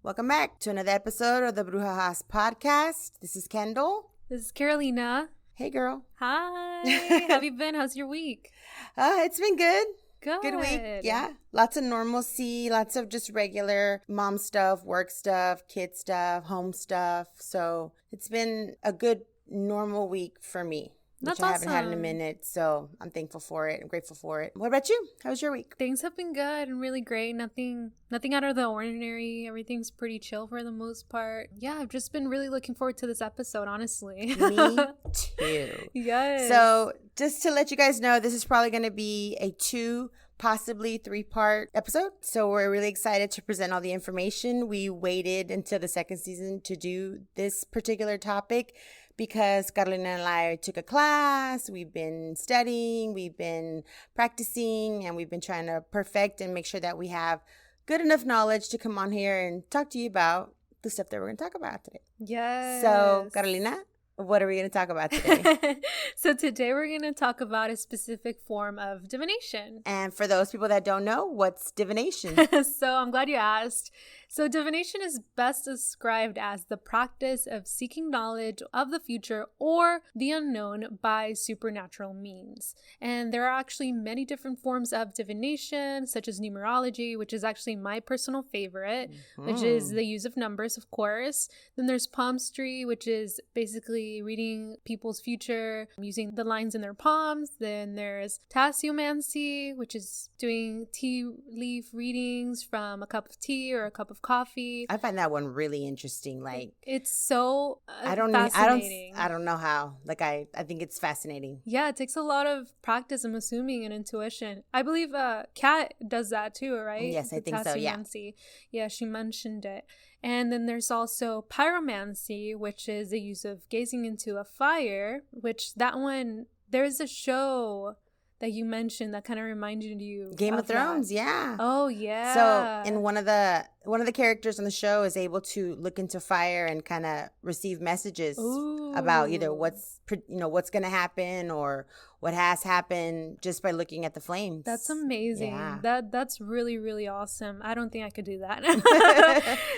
Welcome back to another episode of the Brujas podcast. This is Kendall. This is Carolina. Hey, girl. Hi. How have you been? How's your week? It's been good. Good. Good week. Yeah. Lots of normalcy, lots of just regular mom stuff, work stuff, kid stuff, home stuff. So it's been a good normal week for me. That's which I haven't had in a awesome. minute, so I'm thankful for it. I'm grateful for it. What about you? How was your week? Things have been good and really great. Nothing out of the ordinary. Everything's pretty chill for the most part. Yeah, I've just been really looking forward to this episode, honestly. Me too. Yes. So just to let you guys know, this is probably going to be a 2, possibly 3-part episode. So we're really excited to present all the information. We waited until the second season to do this particular topic because Carolina and I took a class. We've been studying, we've been practicing, and we've been trying to perfect and make sure that we have good enough knowledge to come on here and talk to you about the stuff that we're going to talk about today. Yes. So, Carolina, what are we going to talk about today? So today we're going to talk about a specific form of divination. And for those people that don't know, what's divination? So I'm glad you asked. So divination is best described as the practice of seeking knowledge of the future or the unknown by supernatural means. And there are actually many different forms of divination, such as numerology, which is actually my personal favorite, which is the use of numbers, of course. Then there's palmistry, which is basically reading people's future using the lines in their palms. Then there's tasseomancy, which is doing tea leaf readings from a cup of tea or a cup of coffee. I find that one really interesting. Like, It's so fascinating. I don't know how. Like, I think it's fascinating. Yeah, it takes a lot of practice, I'm assuming, and intuition. I believe Kat does that too, right? Yes, I think so, yeah. Tasseomancy. Yeah, she mentioned it. And then there's also pyromancy, which is the use of gazing into a fire, which that one, there's a show that you mentioned that kind of reminded you Game of Thrones, that. yeah. Oh, yeah. So, in one of the characters on the show is able to look into fire and kind of receive messages about either what's going to happen or what has happened just by looking at the flames. That's amazing. Yeah. That's really, really awesome. I don't think I could do that.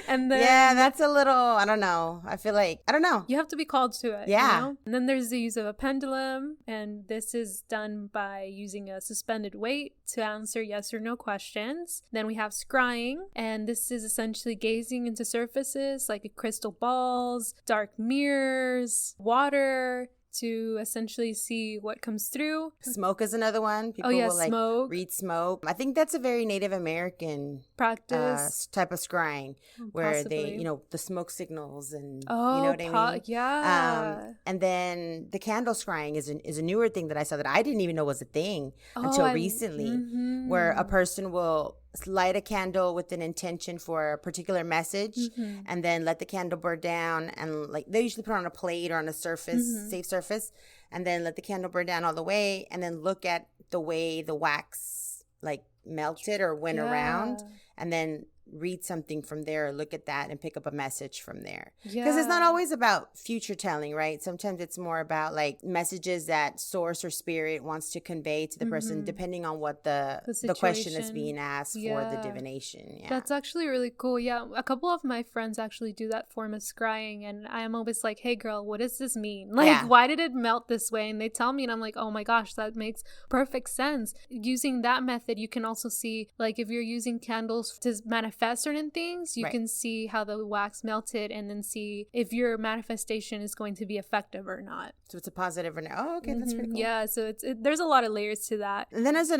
And then yeah, that's a little, I don't know. I feel like, I don't know. you have to be called to it. Yeah. You know? And then there's the use of a pendulum, and this is done by using a suspended weight to answer yes or no questions. Then we have scrying, and this is essentially gazing into surfaces like crystal balls, dark mirrors, water, to essentially see what comes through. Smoke is another one. People will smoke. read smoke. I think that's a very Native American Practice. type of scrying where Possibly. they, the smoke signals and you Oh, know what I mean? yeah. And then the candle scrying is a newer thing that I saw that I didn't even know was a thing until recently, where a person will light a candle with an intention for a particular message and then let the candle burn down, and like they usually put it on a plate or on a surface, safe surface, and then let the candle burn down all the way and then look at the way the wax like melted or went around, and then read something from there or look at that and pick up a message from there. Because it's not always about future telling, right? Sometimes it's more about like messages that source or spirit wants to convey to the person depending on what the question is being asked for the divination. Yeah. That's actually really cool. Yeah, a couple of my friends actually do that form of scrying, and I'm always like, hey girl, what does this mean? Like, why did it melt this way? And they tell me, and I'm like, oh my gosh, that makes perfect sense. Using that method, you can also see, like, if you're using candles to manifest certain things, you can see how the wax melted and then see if your manifestation is going to be effective or not. So it's a positive or no. Oh, okay, that's pretty cool. Yeah, so there's a lot of layers to that. And then there's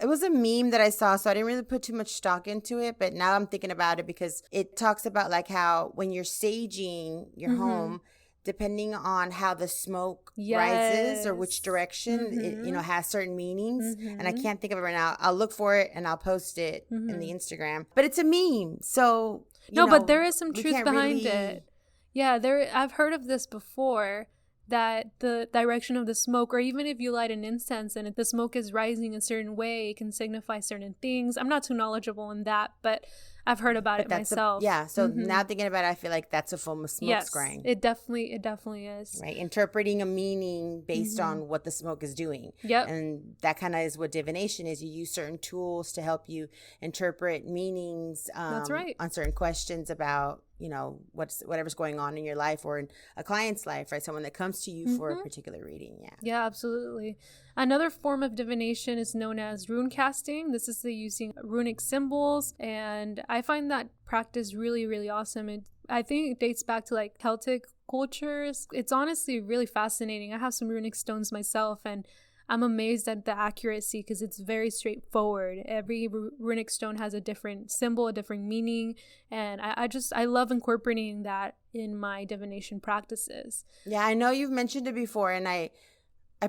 it was a meme that I saw, so I didn't really put too much stock into it, but now I'm thinking about it because it talks about like how when you're saging your home, depending on how the smoke rises or which direction, it has certain meanings. And I can't think of it right now. I'll look for it and I'll post it in the Instagram. But it's a meme, so but there is some truth behind it. Yeah, I've heard of this before, that the direction of the smoke, or even if you light an incense and if the smoke is rising a certain way, it can signify certain things. I'm not too knowledgeable in that, but I've heard about it myself. So now thinking about it, I feel like that's a form of smoke scrying. It definitely is. Right. Interpreting a meaning based on what the smoke is doing. Yep. And that kind of is what divination is. You use certain tools to help you interpret meanings that's right. on certain questions about, you know, whatever's going on in your life or in a client's life, right? Someone that comes to you for a particular reading. Yeah. Yeah, absolutely. Another form of divination is known as rune casting. This is the using runic symbols, and I find that practice really, really awesome. I think it dates back to like Celtic cultures. It's honestly really fascinating. I have some runic stones myself, and I'm amazed at the accuracy because it's very straightforward. Every runic stone has a different symbol, a different meaning, and I love incorporating that in my divination practices. Yeah, I know you've mentioned it before, and I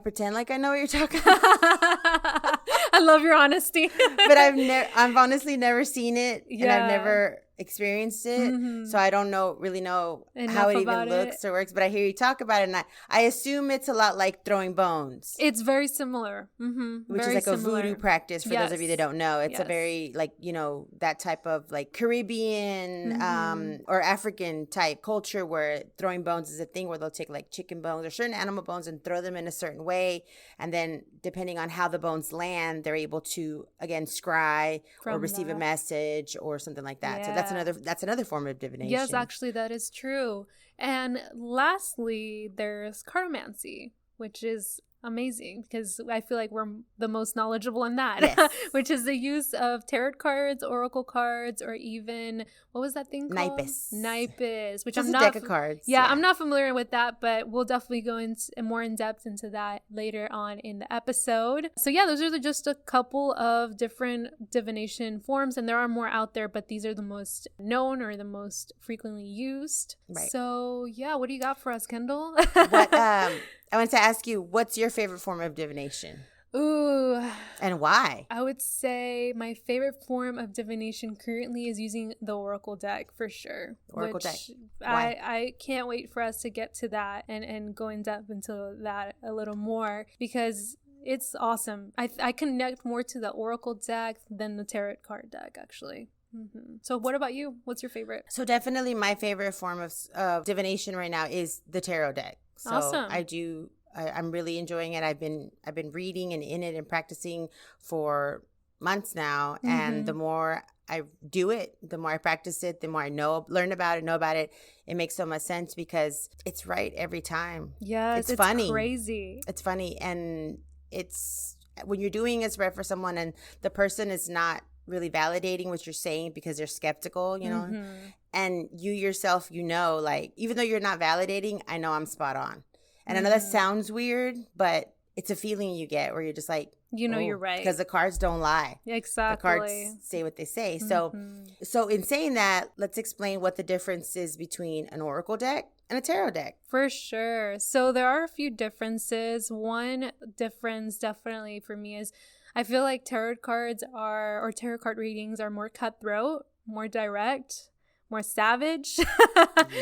pretend like I know what you're talking about. I love your honesty. But I've honestly never seen it, and I've never experienced it, so I don't really know how it even looks or works. But I hear you talk about it, and I assume it's a lot like throwing bones. It's very similar, which is like a voodoo practice for those of you that don't know. It's a very like, you know, that type of like Caribbean or African type culture where throwing bones is a thing where they'll take like chicken bones or certain animal bones and throw them in a certain way, and then depending on how the bones land, they're able to again scry or receive a message or something like that. So that's another form of divination. Yes, actually, that is true. And lastly, there's cartomancy, which is amazing because I feel like we're the most knowledgeable in that, yes. Which is the use of tarot cards, oracle cards, or even what was that thing called? Nipis, which I'm not a deck of cards. Yeah, I'm not familiar with that, but we'll definitely go into more in depth into that later on in the episode. So yeah, those are just a couple of different divination forms, and there are more out there, but these are the most known or the most frequently used. Right. So yeah, what do you got for us, Kendall? I wanted to ask you, what's your favorite form of divination? Ooh. And why? I would say my favorite form of divination currently is using the Oracle deck for sure. Oracle deck. Why? I can't wait for us to get to that and go in depth into that a little more because it's awesome. I connect more to the Oracle deck than the Tarot card deck, actually. So what about you? What's your favorite? So definitely my favorite form of divination right now is the tarot deck. So awesome. I'm really enjoying it. I've been reading and in it and practicing for months now. And the more I do it, the more I practice it, the more I learn about it. It makes so much sense because it's right every time. Yes, it's funny. Crazy. It's funny. And it's when you're doing it's right for someone and the person is not really validating what you're saying because they're skeptical, you know, and you yourself, you know, like, even though you're not validating, I know I'm spot on. And I know that sounds weird, but it's a feeling you get where you're just like, you know, you're right. Because the cards don't lie. Exactly. The cards say what they say. So in saying that, let's explain what the difference is between an oracle deck and a tarot deck. For sure. So there are a few differences. One difference definitely for me is I feel like tarot card readings are more cutthroat, more direct, more savage,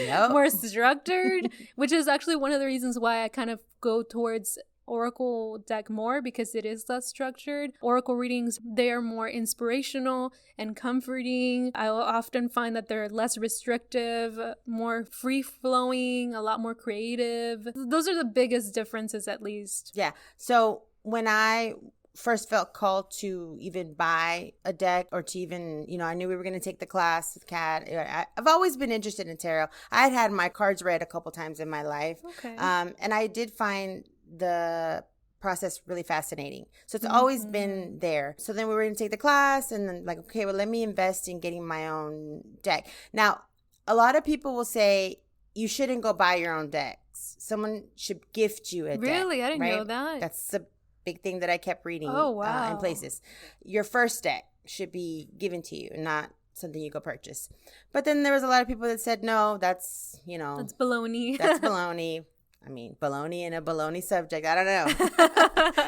more structured, which is actually one of the reasons why I kind of go towards Oracle deck more because it is less structured. Oracle readings, they are more inspirational and comforting. I often find that they're less restrictive, more free-flowing, a lot more creative. Those are the biggest differences, at least. Yeah. So when I first felt called to even buy a deck or to even, you know, I knew we were going to take the class with Kat. I've always been interested in tarot. I had my cards read a couple times in my life. Okay. And I did find the process really fascinating. So it's always been there. So then we were going to take the class and then like, okay, well, let me invest in getting my own deck. Now, a lot of people will say you shouldn't go buy your own decks. Someone should gift you a deck. Really? I didn't know that. That's the big thing that I kept reading in places. Your first deck should be given to you and not something you go purchase. But then there was a lot of people that said, no, that's, you know. That's baloney. That's baloney. I mean, baloney and a baloney subject. I don't know.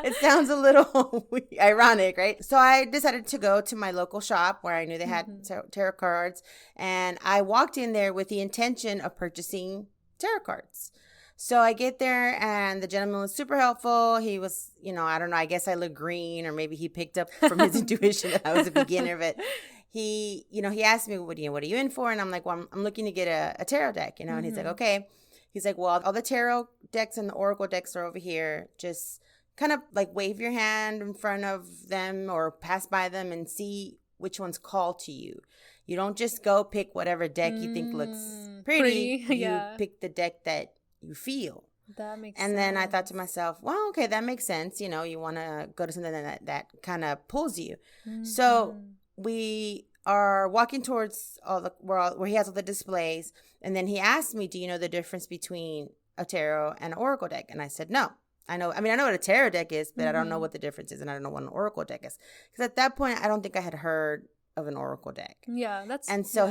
It sounds a little ironic, right? So I decided to go to my local shop where I knew they had tarot cards. And I walked in there with the intention of purchasing tarot cards. So I get there and the gentleman was super helpful. He was, you know, I don't know, I guess I look green or maybe he picked up from his intuition that I was a beginner, but he, he asked me, what are you in for? And I'm like, well, I'm looking to get a tarot deck, and he's like, okay. He's like, well, all the tarot decks and the oracle decks are over here. Just kind of like wave your hand in front of them or pass by them and see which ones call to you. You don't just go pick whatever deck you think looks pretty. You pick the deck that you feel. That makes sense. And then I thought to myself, well, okay, that makes sense. You want to go to something that kind of pulls you. So we are walking towards where he has all the displays. And then he asked me, do you know the difference between a tarot and an oracle deck? And I said, no. I know what a tarot deck is, but I don't know what the difference is. And I don't know what an oracle deck is. Because at that point, I don't think I had heard of an oracle deck. Yeah, that's... And so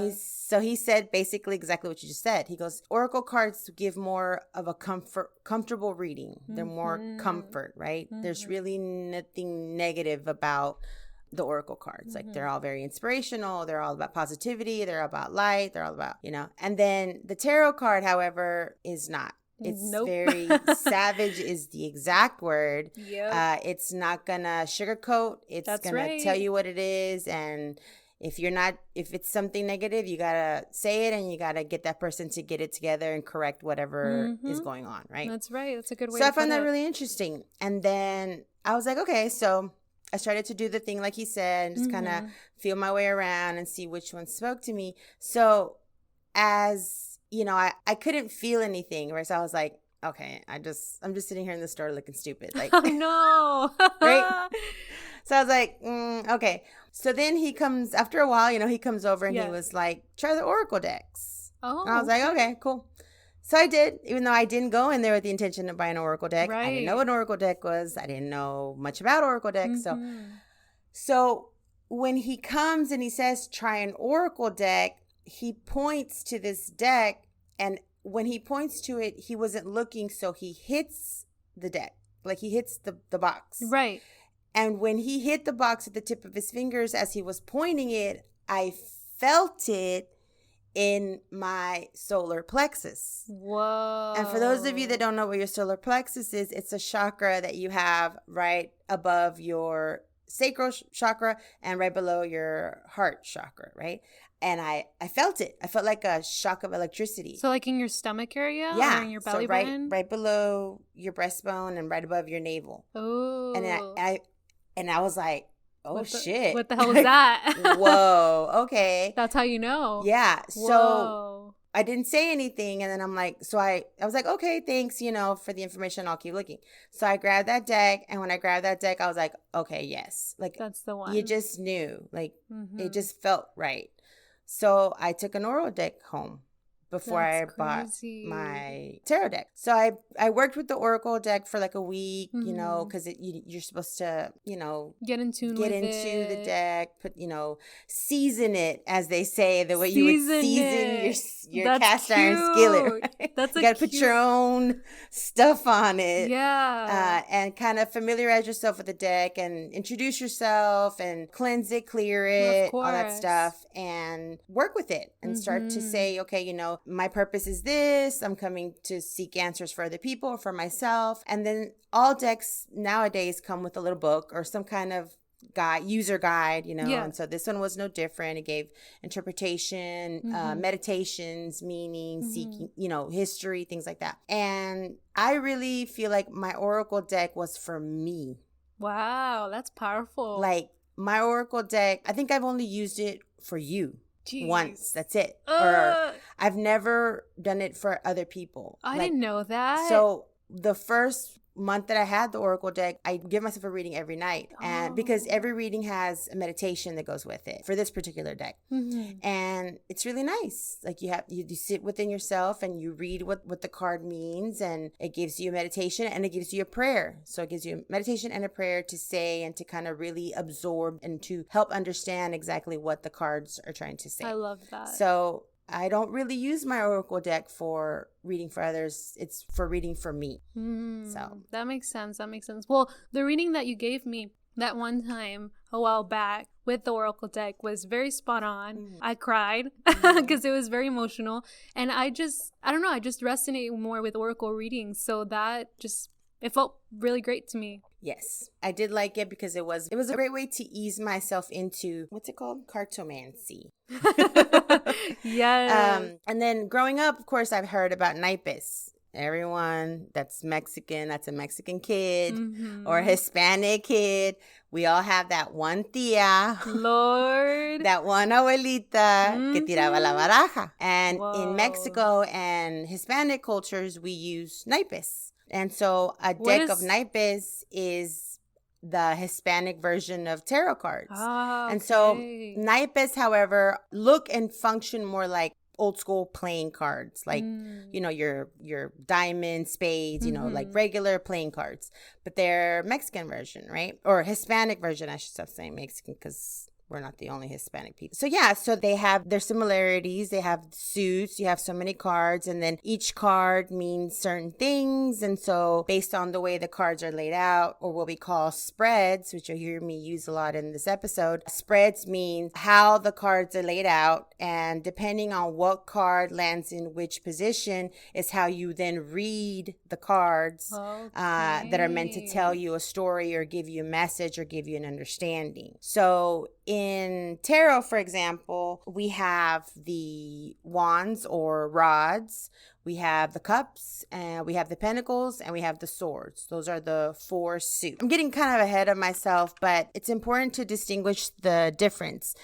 he said basically exactly what you just said. He goes, oracle cards give more of a comfortable reading. They're more comfort, right? There's really nothing negative about the oracle cards. Like, they're all very inspirational. They're all about positivity. They're all about light. They're all about, And then the tarot card, however, is not. It's very savage is the exact word. Yep. It's not gonna sugarcoat. It's gonna tell you what it is. And if it's something negative, you gotta say it, and you gotta get that person to get it together and correct whatever is going on, right? That's right. That's a good way to put it. So I found that it. really interesting. And then I was like, okay, so I started to do the thing like he said, and just kind of feel my way around and see which one spoke to me. So as I couldn't feel anything, right? So I was like, okay, I'm just sitting here in the store looking stupid. Like, oh, no. Right? So I was like, okay. So then he comes, after a while, he comes over and he was like, try the oracle decks. Oh. And I was like, okay, cool. So I did, even though I didn't go in there with the intention to buy an oracle deck. Right. I didn't know what an oracle deck was. I didn't know much about oracle decks. So when he comes and he says, try an oracle deck, he points to this deck, and when he points to it, he wasn't looking, so he hits the deck. Like, he hits the box. Right. And when he hit the box at the tip of his fingers as he was pointing it, I felt it in my solar plexus. Whoa. And for those of you that don't know what your solar plexus is, it's a chakra that you have right above your sacral chakra and right below your heart chakra, right? And I felt it. I felt like a shock of electricity. So like in your stomach area? Yeah. Or in your belly so button? right below your breastbone and right above your navel. Oh. And I was like, oh, shit. What the hell is that? Whoa. Okay. That's how you know. Yeah. So Whoa. I didn't say anything. And then I'm like, I was like, okay, thanks, for the information. I'll keep looking. So I grabbed that deck. And when I grabbed that deck, I was like, okay, yes. Like, that's the one. You just knew. Like, it just felt right. So I took an oracle deck home before I bought my tarot deck. So I worked with the oracle deck for like a week, because you're supposed to, get in tune with the deck, put, season it, as they say, the way you would season your cast iron skillet. Right? That's you got to put your own stuff on it. Yeah. And kind of familiarize yourself with the deck and introduce yourself and cleanse it, clear it, all that stuff, and work with it and start to say, okay, my purpose is this. I'm coming to seek answers for other people, for myself. And then all decks nowadays come with a little book or some kind of user guide, and so this one was no different. It gave interpretation, meditations, meaning, seeking, history, things like that. And I really feel like my oracle deck was for me. Wow, that's powerful. Like, my oracle deck, I think I've only used it for you. Jeez. Once. That's it. Or I've never done it for other people. I didn't know that. So the first month that I had the oracle deck, I give myself a reading every night, and because every reading has a meditation that goes with it for this particular deck, and it's really nice. Like, you sit within yourself and you read what the card means, and it gives you a meditation and it gives you a prayer. So it gives you a meditation and a prayer to say and to kind of really absorb and to help understand exactly what the cards are trying to say. I love that. So I don't really use my oracle deck for reading for others. It's for reading for me. So that makes sense. Well, the reading that you gave me that one time a while back with the oracle deck was very spot on. I cried because it was very emotional. And I don't know, I just resonate more with oracle readings. So that just it felt really great to me. Yes, I did like it because it was a great way to ease myself into, what's it called? Cartomancy. Yes. And then growing up, of course, I've heard about naipes. Everyone that's Mexican, that's a Mexican kid or a Hispanic kid. We all have that one tía. Lord. That one abuelita que tiraba la baraja. And in Mexico and Hispanic cultures, we use naipes. And so a deck of naipes is the Hispanic version of tarot cards. Ah, okay. And so naipes, however, look and function more like old school playing cards, like you know, your diamond, spades, you know, like regular playing cards, but they're Mexican version, right? Or Hispanic version. I should stop saying Mexican because we're not the only Hispanic people. So yeah, so they have their similarities. They have suits. You have so many cards, and then each card means certain things. And so based on the way the cards are laid out, or what we call spreads, which you'll hear me use a lot in this episode, spreads mean how the cards are laid out. And depending on what card lands in which position is how you then read the cards that are meant to tell you a story or give you a message or give you an understanding. So in tarot, for example, we have the wands or rods, we have the cups, and we have the pentacles, and we have the swords. Those are the 4 suits. I'm getting kind of ahead of myself, but it's important to distinguish the difference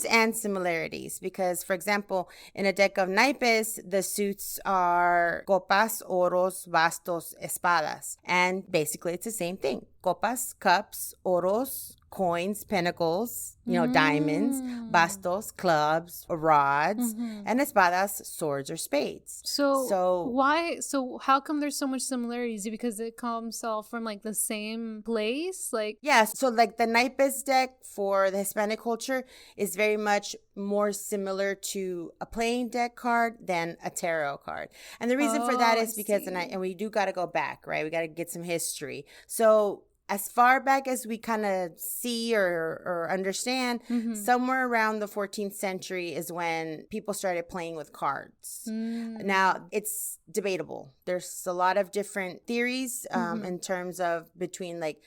and similarities, because, for example, in a deck of naipes, the suits are copas, oros, bastos, espadas, and basically it's the same thing. Copas, cups, oros, coins, pentacles, you know, diamonds, bastos, clubs, rods, and espadas, swords or spades. So how come there's so much similarities? Because it comes all from like the same place? Like, yeah, so like the naipes deck for the Hispanic culture is very much more similar to a playing deck card than a tarot card. And the reason for that is because, and we do got to go back, right? We got to get some history. So as far back as we kind of see or understand, somewhere around the 14th century is when people started playing with cards. Now, it's debatable. There's a lot of different theories in terms of between like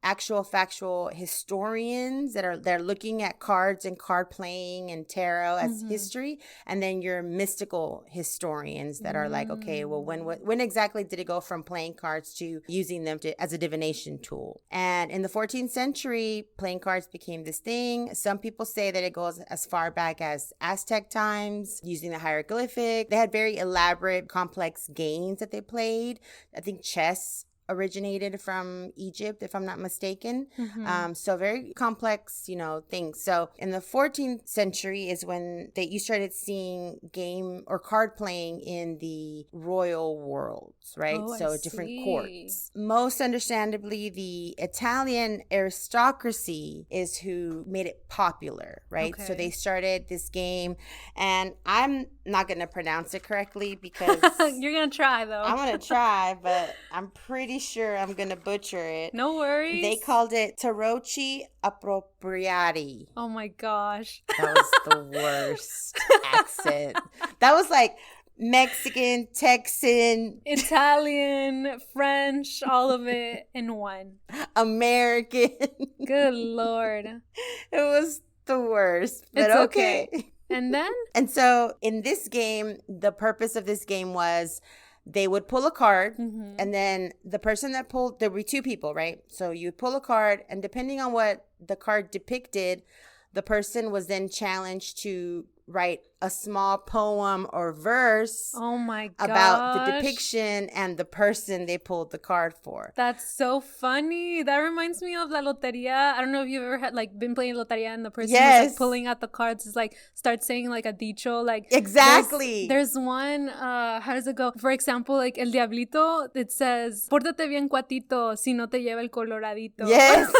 actual factual historians that are looking at cards and card playing and tarot as history, and then your mystical historians that are like, okay, well, when exactly did it go from playing cards to using them as a divination tool? And in the 14th century, playing cards became this thing. Some people say that it goes as far back as Aztec times, using the hieroglyphic. They had very elaborate, complex games that they played. I think chess originated from Egypt, if I'm not mistaken. So very complex, you know, things. So in the 14th century is when you started seeing game or card playing in the royal worlds, right? So different courts. Most understandably, the Italian aristocracy is who made it popular, right? So they started this game, and I'm not going to pronounce it correctly because you're going to try though. I'm going to try, but I'm pretty sure I'm gonna butcher it. No worries. They called it Tarocchi Appropriati. Oh my gosh. That was the worst accent. That was like Mexican, Texan, Italian, French, all of it in one. American. Good Lord. It was the worst. But it's okay. And then? And so in this game, the purpose of this game was they would pull a card, and then the person that pulled, there were 2 people, right? So you would pull a card, and depending on what the card depicted, the person was then challenged to write a small poem or verse about the depiction and the person they pulled the card for. That's so funny. That reminds me of La Loteria. I don't know if you've ever been playing Loteria, and the person who's like pulling out the cards is like starts saying like a dicho, like exactly. There's one. How does it go? For example, like El Diablito, it says "Pórtate bien, cuatito, si no te lleva el coloradito." Yes.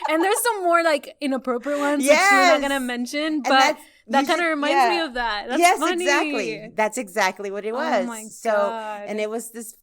And there's some more like inappropriate ones which we're not gonna mention, but That kind of reminds me of that. That's funny. Exactly. That's exactly what it was. Oh my God. So, and it was this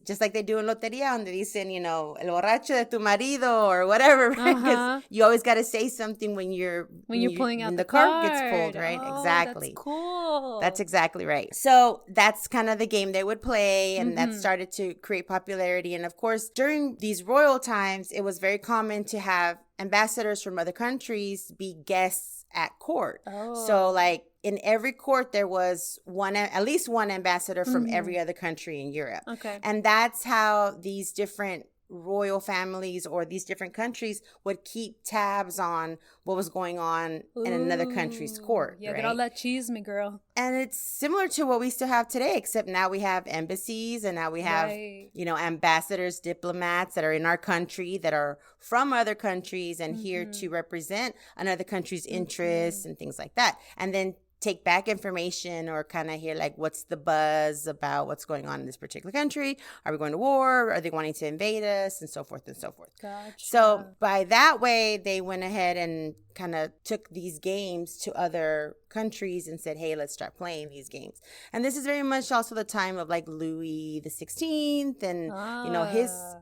just like they do in Loteria, donde dicen, you know, el borracho de tu marido or whatever. Because you always got to say something when you're pulling out when the card gets pulled, right? Oh, exactly. That's cool. That's exactly right. So that's kind of the game they would play, and that started to create popularity. And of course, during these royal times, it was very common to have ambassadors from other countries be guests at court. So like in every court there was at least one ambassador from every other country in Europe. Okay. And that's how these different royal families or these different countries would keep tabs on what was going on in another country's court. Yeah, right? get all that cheese, me girl. And it's similar to what we still have today, except now we have embassies and now we have, you know, ambassadors, diplomats that are in our country that are from other countries and here to represent another country's interests and things like that. And then take back information or kind of hear like what's the buzz about what's going on in this particular country. Are we going to war? Are they wanting to invade us? And so forth and so forth. Gotcha. So by that way, they went ahead and kind of took these games to other countries and said, hey, let's start playing these games. And this is very much also the time of like Louis the 16th, and you know,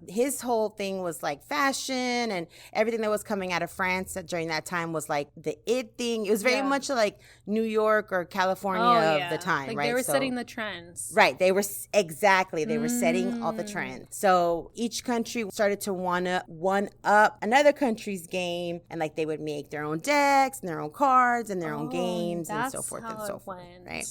his whole thing was like fashion, and everything that was coming out of France during that time was like the it thing. It was very much like New York or California of the time, like right? They were setting the trends. Right. They were they were setting all the trends. So each country started to one up another country's game, and like they would make their own decks and their own cards and their own games and so forth and so forth. Right.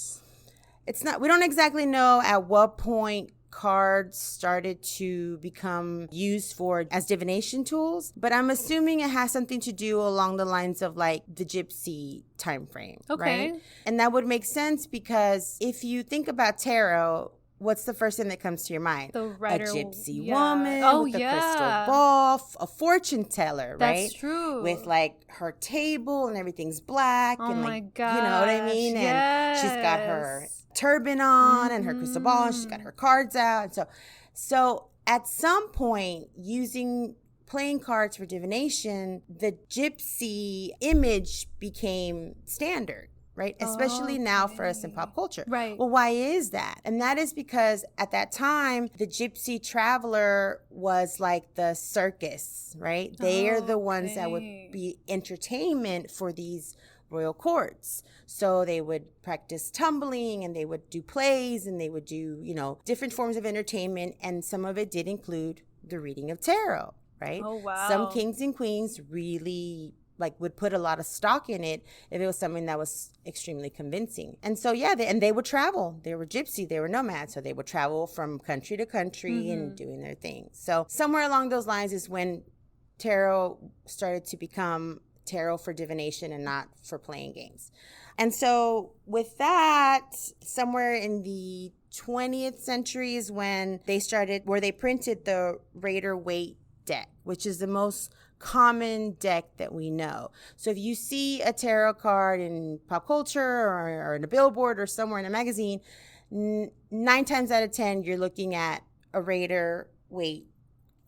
It's not, we don't exactly know at what point cards started to become used as divination tools, but I'm assuming it has something to do along the lines of like the gypsy time frame. Okay. Right? And that would make sense because if you think about tarot, what's the first thing that comes to your mind? The writer, a gypsy woman with a crystal ball, a fortune teller, right? That's true. With like her table and everything's black. Oh and my like, gosh. you know what I mean? And she's got her turban on and her crystal ball, and she's got her cards out. And so at some point, playing cards for divination, the gypsy image became standard. Right? Especially now for us in pop culture. Right. Well, why is that? And that is because at that time, the gypsy traveler was like the circus, right? They are the ones that would be entertainment for these royal courts. So they would practice tumbling and they would do plays and they would do, you know, different forms of entertainment. And some of it did include the reading of tarot, right? Oh, wow. Some kings and queens really would put a lot of stock in it if it was something that was extremely convincing. And so, they would travel. They were gypsy. They were nomads. So they would travel from country to country and doing their thing. So somewhere along those lines is when tarot started to become tarot for divination and not for playing games. And so with that, somewhere in the 20th century is when they printed the Rider-Waite deck, which is the most common deck that we know. So if you see a tarot card in pop culture or in a billboard or somewhere in a magazine, 9 times out of 10 you're looking at a Rider-Waite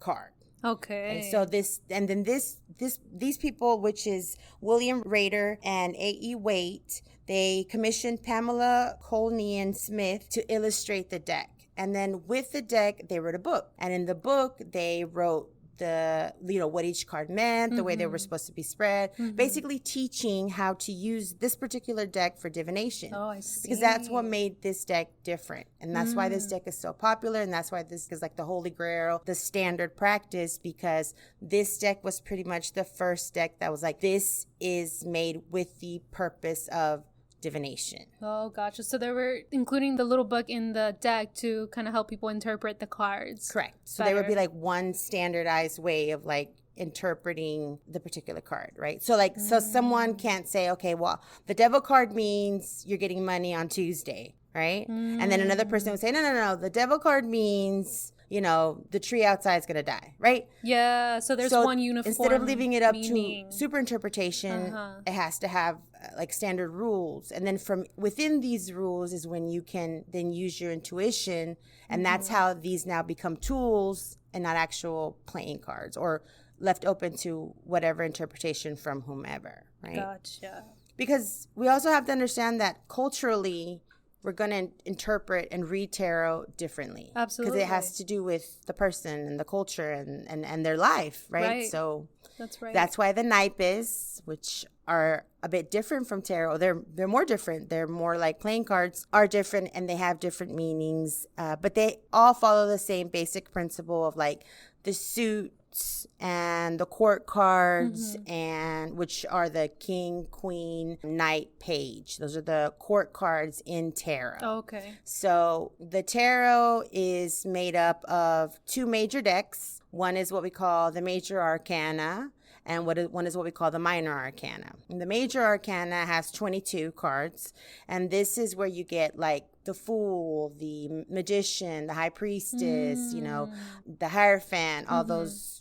card. Okay. And so these people, which is William Rider and A.E. Waite, they commissioned Pamela Colnian Smith to illustrate the deck. And then with the deck, they wrote a book. And in the book, they wrote what each card meant, the way they were supposed to be spread, basically teaching how to use this particular deck for divination. Oh, I see. Because that's what made this deck different. And that's why this deck is so popular. And that's why this is like the Holy Grail, the standard practice, because this deck was pretty much the first deck that was like, this is made with the purpose of divination. Oh, gotcha. So they were including the little book in the deck to kind of help people interpret the cards. Correct. So there would be like one standardized way of like interpreting the particular card, right? So so someone can't say, okay, well, the devil card means you're getting money on Tuesday, right? And then another person would say, no, the devil card means, you know, the tree outside is going to die, right? Yeah, so there's one uniform instead of leaving it up meaning. To super interpretation, it has to have like standard rules. And then from within these rules is when you can then use your intuition. And that's how these now become tools and not actual playing cards or left open to whatever interpretation from whomever, right? Gotcha. Because we also have to understand that culturally, we're going to interpret and read tarot differently. Absolutely. Because it has to do with the person and the culture and their life, right? So that's right. That's why the naipes, which are a bit different from tarot, they're more different. They're more like playing cards, are different, and they have different meanings. But they all follow the same basic principle of like the suits and the court cards, and which are the king, queen, knight, page. Those are the court cards in tarot. Okay. So the tarot is made up of two major decks. One is what we call the major arcana, and one is what we call the minor arcana. And the major arcana has 22 cards, and this is where you get like the fool, the magician, the high priestess, the hierophant, all those,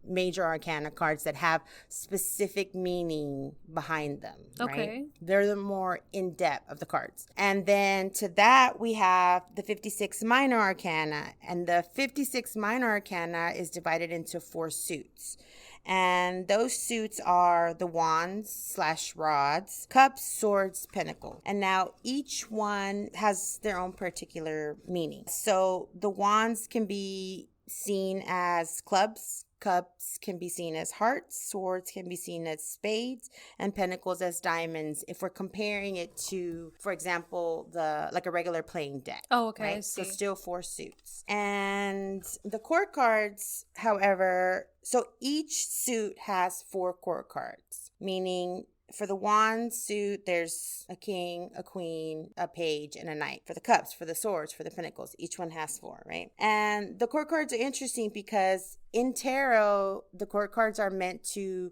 major arcana cards that have specific meaning behind them. Okay. Right? They're the more in-depth of the cards. And then to that, we have the 56 minor arcana. And the 56 minor arcana is divided into 4 suits. And those suits are the wands / rods, cups, swords, pentacles. And now each one has their own particular meaning. So the wands can be seen as clubs. Cups can be seen as hearts, swords can be seen as spades, and pentacles as diamonds. If we're comparing it to, for example, like a regular playing deck. Oh, okay. Right? I see. So still 4 suits. And the court cards, however, so each suit has 4 court cards, meaning for the wand suit, there's a king, a queen, a page, and a knight. For the cups, for the swords, for the pentacles, each one has 4, right? And the court cards are interesting because in tarot, the court cards are meant to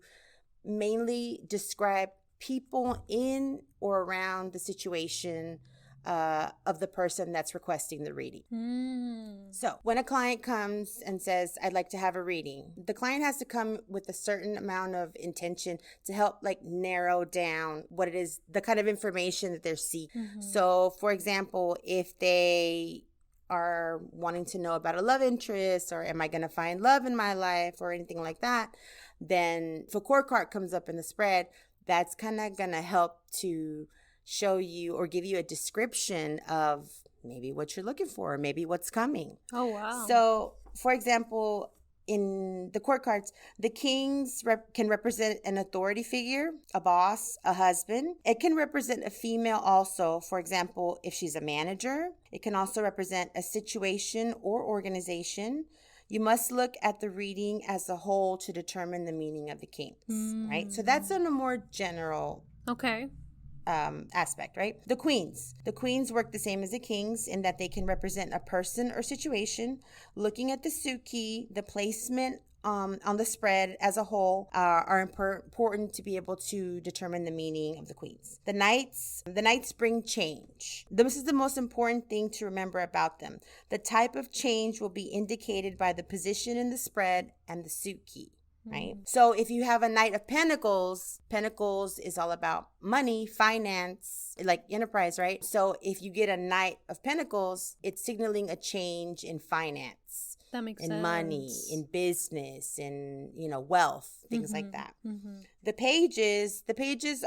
mainly describe people in or around the situation of the person that's requesting the reading. So when a client comes and says, I'd like to have a reading, the client has to come with a certain amount of intention to help like narrow down what it is, the kind of information that they're seeking. So for example, if they are wanting to know about a love interest, or am I going to find love in my life, or anything like that, then if a court card comes up in the spread, that's kind of going to help to show you or give you a description of maybe what you're looking for, or maybe what's coming. Oh, wow. So, for example, in the court cards, the kings can represent an authority figure, a boss, a husband. It can represent a female also. For example, if she's a manager. It can also represent a situation or organization. You must look at the reading as a whole to determine the meaning of the kings, right? So that's on a more general aspect, right? The queens work the same as the kings in that they can represent a person or situation. Looking at the suit key, the placement on the spread as a whole are important to be able to determine the meaning of the queens. The knights bring change. This is the most important thing to remember about them. The type of change will be indicated by the position in the spread and the suit key. Right? So if you have a Knight of Pentacles is all about money, finance, like enterprise, right? So if you get a Knight of Pentacles, it's signaling a change in finance. That makes sense. In money, in business, in, wealth, things like that. The pages,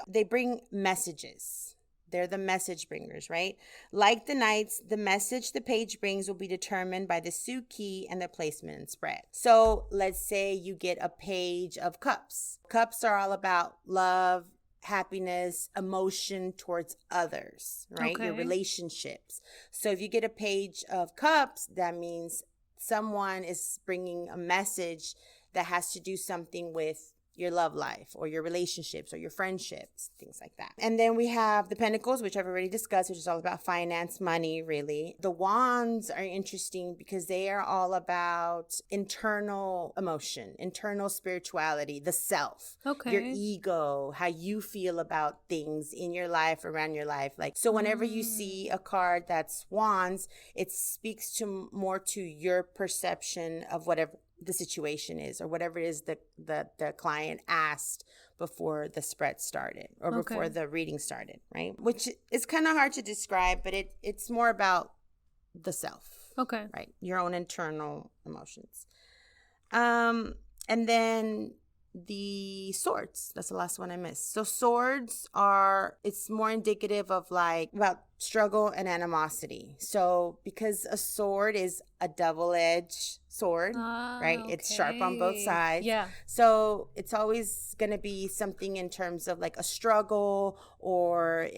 they bring messages. They're the message bringers, right? Like the knights, the message the page brings will be determined by the suit key and the placement and spread. So let's say you get a page of cups. Cups are all about love, happiness, emotion towards others, right? Okay. Your relationships. So if you get a page of cups, that means someone is bringing a message that has to do something with your love life or your relationships or your friendships, things like that. And then we have the pentacles, which I've already discussed, which is all about finance, money, really. The wands are interesting because they are all about internal emotion, internal spirituality, the self, your ego, how you feel about things in your life, around your life. Like, so whenever you see a card that's wands, it speaks to more to your perception of whatever the situation is, or whatever it is that the client asked before the spread started or before the reading started, right? Which is kind of hard to describe, but it's more about the self. Okay. Right. Your own internal emotions. And then the swords. That's the last one I missed. So swords it's more indicative of like about struggle and animosity. So because a sword is a double-edged sword, right? Okay. It's sharp on both sides. Yeah. So it's always going to be something in terms of like a struggle or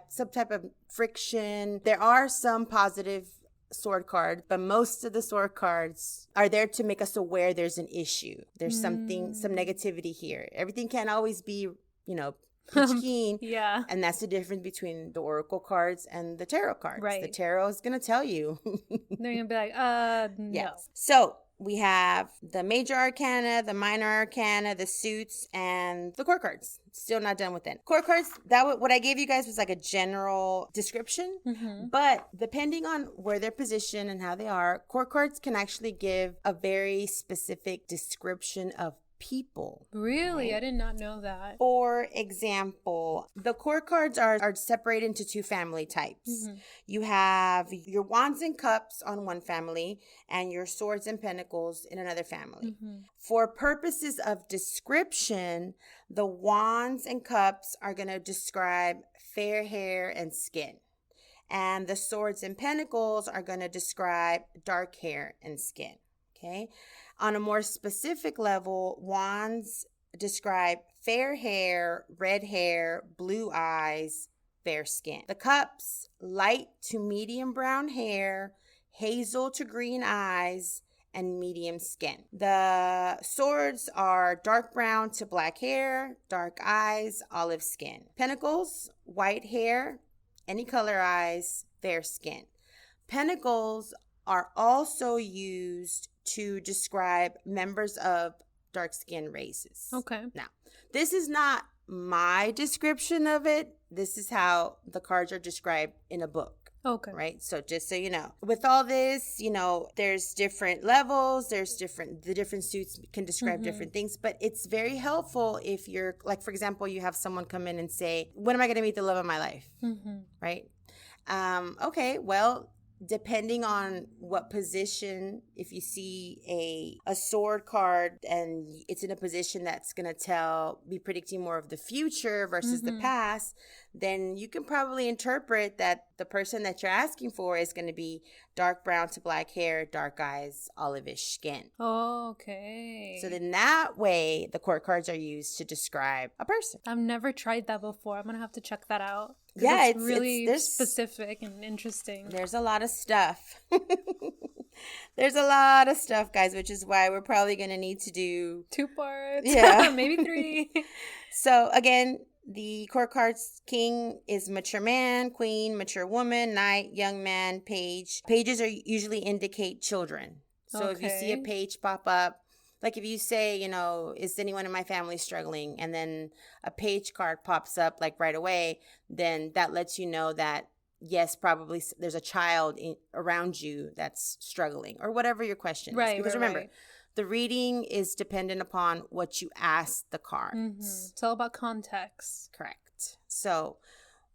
some type of friction. There are some positive sword card, but most of the sword cards are there to make us aware there's an issue. There's some negativity here. Everything can't always be, peach keen. Yeah. And that's the difference between the oracle cards and the tarot cards. Right. The tarot is going to tell you. They're going to be like, no. Yes. So we have the major arcana, the minor arcana, the suits, and the court cards. Still not done with it. Court cards, what I gave you guys was like a general description. Mm-hmm. But depending on where they're positioned and how they are, court cards can actually give a very specific description of people. Really? Right? I did not know that. For example, the court cards are separated into two family types. Mm-hmm. You have your wands and cups on one family and your swords and pentacles in another family. Mm-hmm. For purposes of description, the wands and cups are going to describe fair hair and skin. And the swords and pentacles are going to describe dark hair and skin. Okay? On a more specific level, wands describe fair hair, red hair, blue eyes, fair skin. The cups, light to medium brown hair, hazel to green eyes, and medium skin. The swords are dark brown to black hair, dark eyes, olive skin. Pentacles, white hair, any color eyes, fair skin. Pentacles are also used to describe members of dark skin races. Okay. Now, this is not my description of it. This is how the cards are described in a book. Okay. Right? So just so you know. With all this, there's different levels. The different suits can describe different things. But it's very helpful if you're, like, for example, you have someone come in and say, when am I going to meet the love of my life? Mm-hmm. Right? Okay, well, depending on what position, if you see a sword card and it's in a position that's going to be predicting more of the future versus the past, then you can probably interpret that the person that you're asking for is going to be dark brown to black hair, dark eyes, olive-ish skin. Okay. So then that way, the court cards are used to describe a person. I've never tried that before. I'm going to have to check that out. Yeah, it's really specific and interesting. There's a lot of stuff. There's a lot of stuff, guys, which is why we're probably going to need to do 2 parts. Yeah. Maybe 3. So again, the court cards, king is mature man, queen, mature woman, knight, young man, page. Pages usually indicate children. So if you see a page pop up, like if you say, is anyone in my family struggling? And then a page card pops up like right away, then that lets you know that, yes, probably there's a child around you that's struggling or whatever your question is. Because remember, the reading is dependent upon what you ask the cards. Mm-hmm. It's all about context. Correct. So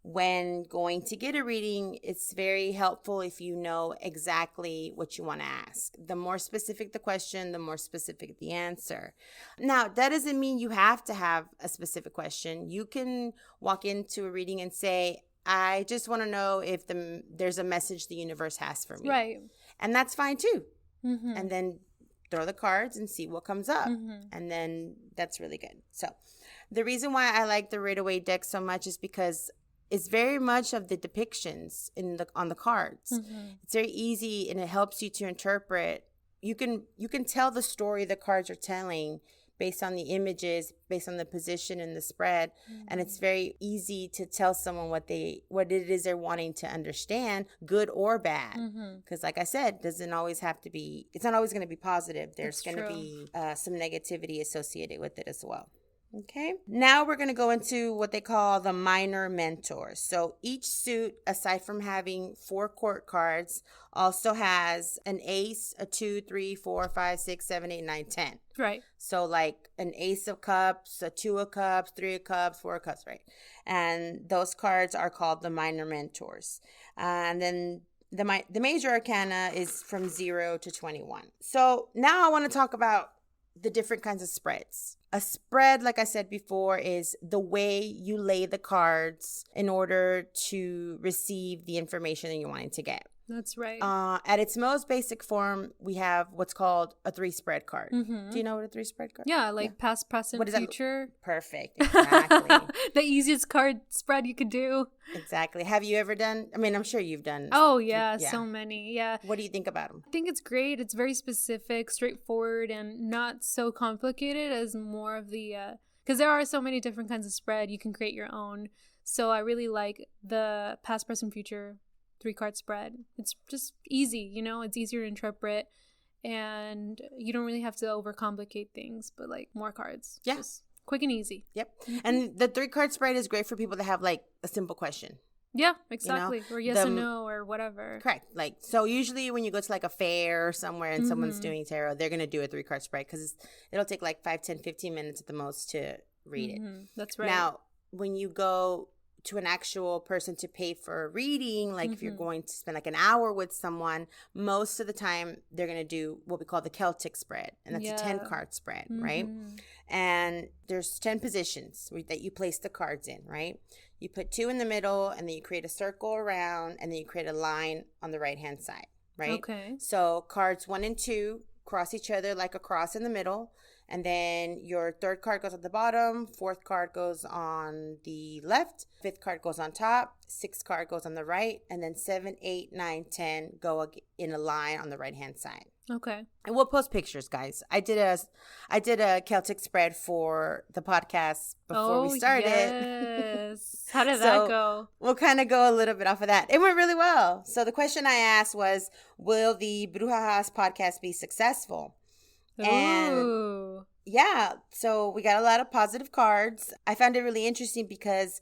when going to get a reading, it's very helpful if you know exactly what you want to ask. The more specific the question, the more specific the answer. Now, that doesn't mean you have to have a specific question. You can walk into a reading and say, I just want to know if there's a message the universe has for me. Right. And that's fine too. Mm-hmm. And then throw the cards and see what comes up. Mm-hmm. And then that's really good. So the reason why I like the Rider-Waite deck so much is because it's very much of the depictions on the cards. Mm-hmm. It's very easy and it helps you to interpret. You can tell the story the cards are telling based on the images, based on the position and the spread. Mm-hmm. And it's very easy to tell someone what it is they're wanting to understand, good or bad. Because like I said, it's not always going to be positive. There's going to be some negativity associated with it as well. Okay. Now we're going to go into what they call the minor mentors. So each suit, aside from having 4 court cards, also has an ace, a 2, 3, 4, 5, 6, 7, 8, 9, 10. Right. So like an ace of cups, a 2 of cups, 3 of cups, 4 of cups, right? And those cards are called the minor mentors. And then the major arcana is from 0 to 21. So now I want to talk about the different kinds of spreads. A spread, like I said before, is the way you lay the cards in order to receive the information that you're wanting to get. That's right. At its most basic form, we have what's called a 3-spread card. Mm-hmm. Do you know what a 3-spread card? Yeah, like past, present, future. Perfect. Exactly. The easiest card spread you could do. Exactly. Have you ever done? I mean, I'm sure you've done. Oh yeah, so many. Yeah. What do you think about them? I think it's great. It's very specific, straightforward, and not so complicated as more of the. Because there are so many different kinds of spread, you can create your own. So I really like the past, present, future 3-card spread. It's just easy, you know, it's easier to interpret and you don't really have to overcomplicate things, but like more cards. Yeah. Just quick and easy. Yep. And the 3-card spread is great for people that have like a simple question. Yeah, exactly. Or yes and no or whatever. Correct. Like, so usually when you go to like a fair or somewhere and someone's doing tarot, they're going to do a 3-card spread because it'll take like 5, 10, 15 minutes at the most to read it. That's right. Now, when you go to an actual person to pay for a reading, like if you're going to spend like an hour with someone, most of the time they're going to do what we call the Celtic spread, and that's a 10-card spread, right? And there's 10 positions that you place the cards in, right? You put 2 in the middle, and then you create a circle around, and then you create a line on the right-hand side, right? Okay. So cards 1 and 2 cross each other like a cross in the middle. And then your 3rd card goes at the bottom, 4th card goes on the left, 5th card goes on top, 6th card goes on the right, and then 7, 8, 9, 10 go in a line on the right-hand side. Okay. And we'll post pictures, guys. I did a Celtic spread for the podcast before we started. Yes. How did that go? We'll kind of go a little bit off of that. It went really well. So the question I asked was, will the Brujas podcast be successful? And yeah, so we got a lot of positive cards. I found it really interesting because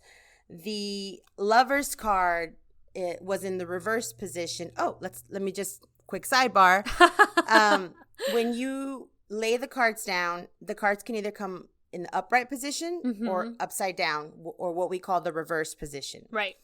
the Lovers card, it was in the reverse position. Oh, let me just quick sidebar. When you lay the cards down, the cards can either come in the upright position or upside down, or what we call the reverse position. Right.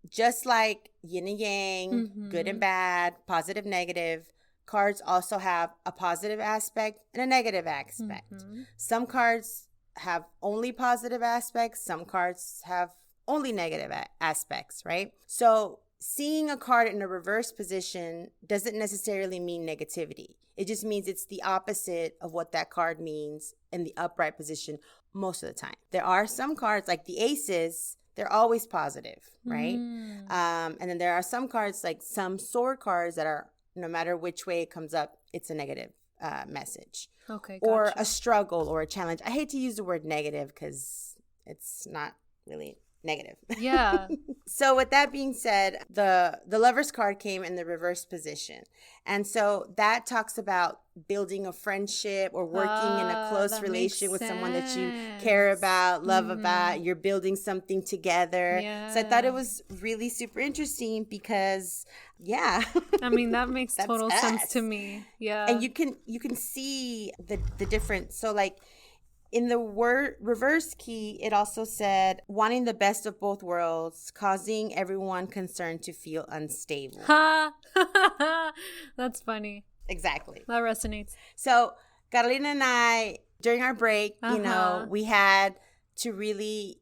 Just like yin and yang, good and bad, positive, negative. Cards also have a positive aspect and a negative aspect. Some cards have only positive aspects. Some cards have only negative aspects, right? So seeing a card in a reverse position doesn't necessarily mean negativity. It just means it's the opposite of what that card means in the upright position most of the time. There are some cards like the aces, they're always positive, right? And then there are some cards like some sword cards that are, no matter which way it comes up, it's a negative message. Okay, gotcha. Or a struggle or a challenge. I hate to use the word negative because it's not really negative. Yeah. So with that being said, the Lovers card came in the reverse position. And so that talks about building a friendship or working in a close relationship with someone that you care about, love about. You're building something together. Yeah. So I thought it was really super interesting because, yeah. I mean, that makes total sense to me. Yeah. And you can see the difference. So like, in the word reverse key, it also said wanting the best of both worlds, causing everyone concerned to feel unstable. Ha! That's funny. Exactly. That resonates. So Carolina and I, during our break, we had to really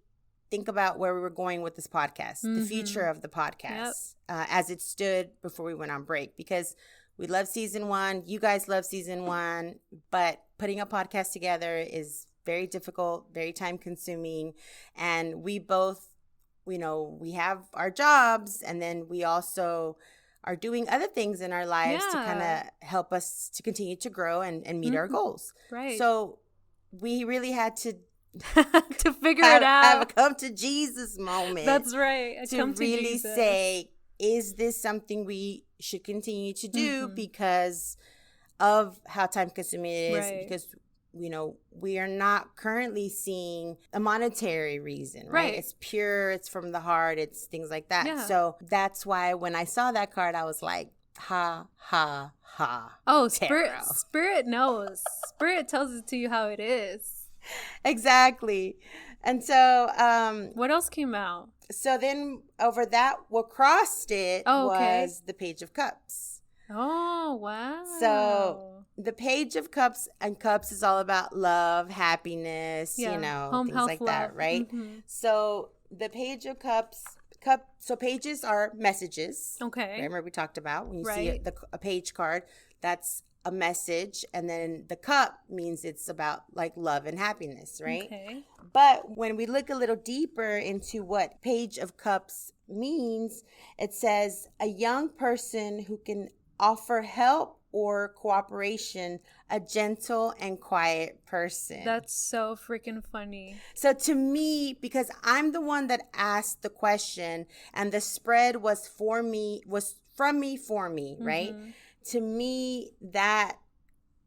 think about where we were going with this podcast, the future of the podcast, as it stood before we went on break, because we love season 1. You guys love season 1, but putting a podcast together is very difficult, very time consuming. And we both, we have our jobs, and then we also are doing other things in our lives to kind of help us to continue to grow and meet our goals. Right. So we really had to to figure it out. Have a come to Jesus moment. That's right. To really say, is this something we should continue to do because of how time consuming it is? Right. Because we are not currently seeing a monetary reason, right? It's pure, it's from the heart, it's things like that. Yeah. So that's why when I saw that card, I was like, ha, ha, ha. Oh, Spirit knows. Spirit tells it to you how it is. Exactly. And so what else came out? So then over that, what crossed it was the Page of Cups. Oh, wow. So the Page of Cups and Cups is all about love, happiness, Home, things health, like love. that, right? Mm-hmm. So the Page of Cups, so pages are messages. Okay. Remember we talked about when you see Right. a page card, that's a message, and then the cup means it's about like love and happiness, right? Okay. But when we look a little deeper into what Page of Cups means, it says a young person who can offer help or cooperation, a gentle and quiet person. That's so freaking funny. So to me, because I'm the one that asked the question and the spread was from me, Mm-hmm. right? To me, that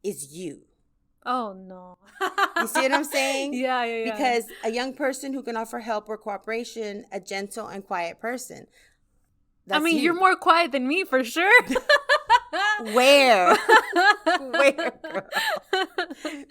is you. Oh, no. You see what I'm saying? Yeah. Because a young person who can offer help or cooperation, a gentle and quiet person. I mean, you're more quiet than me for sure. Where? Where, girl?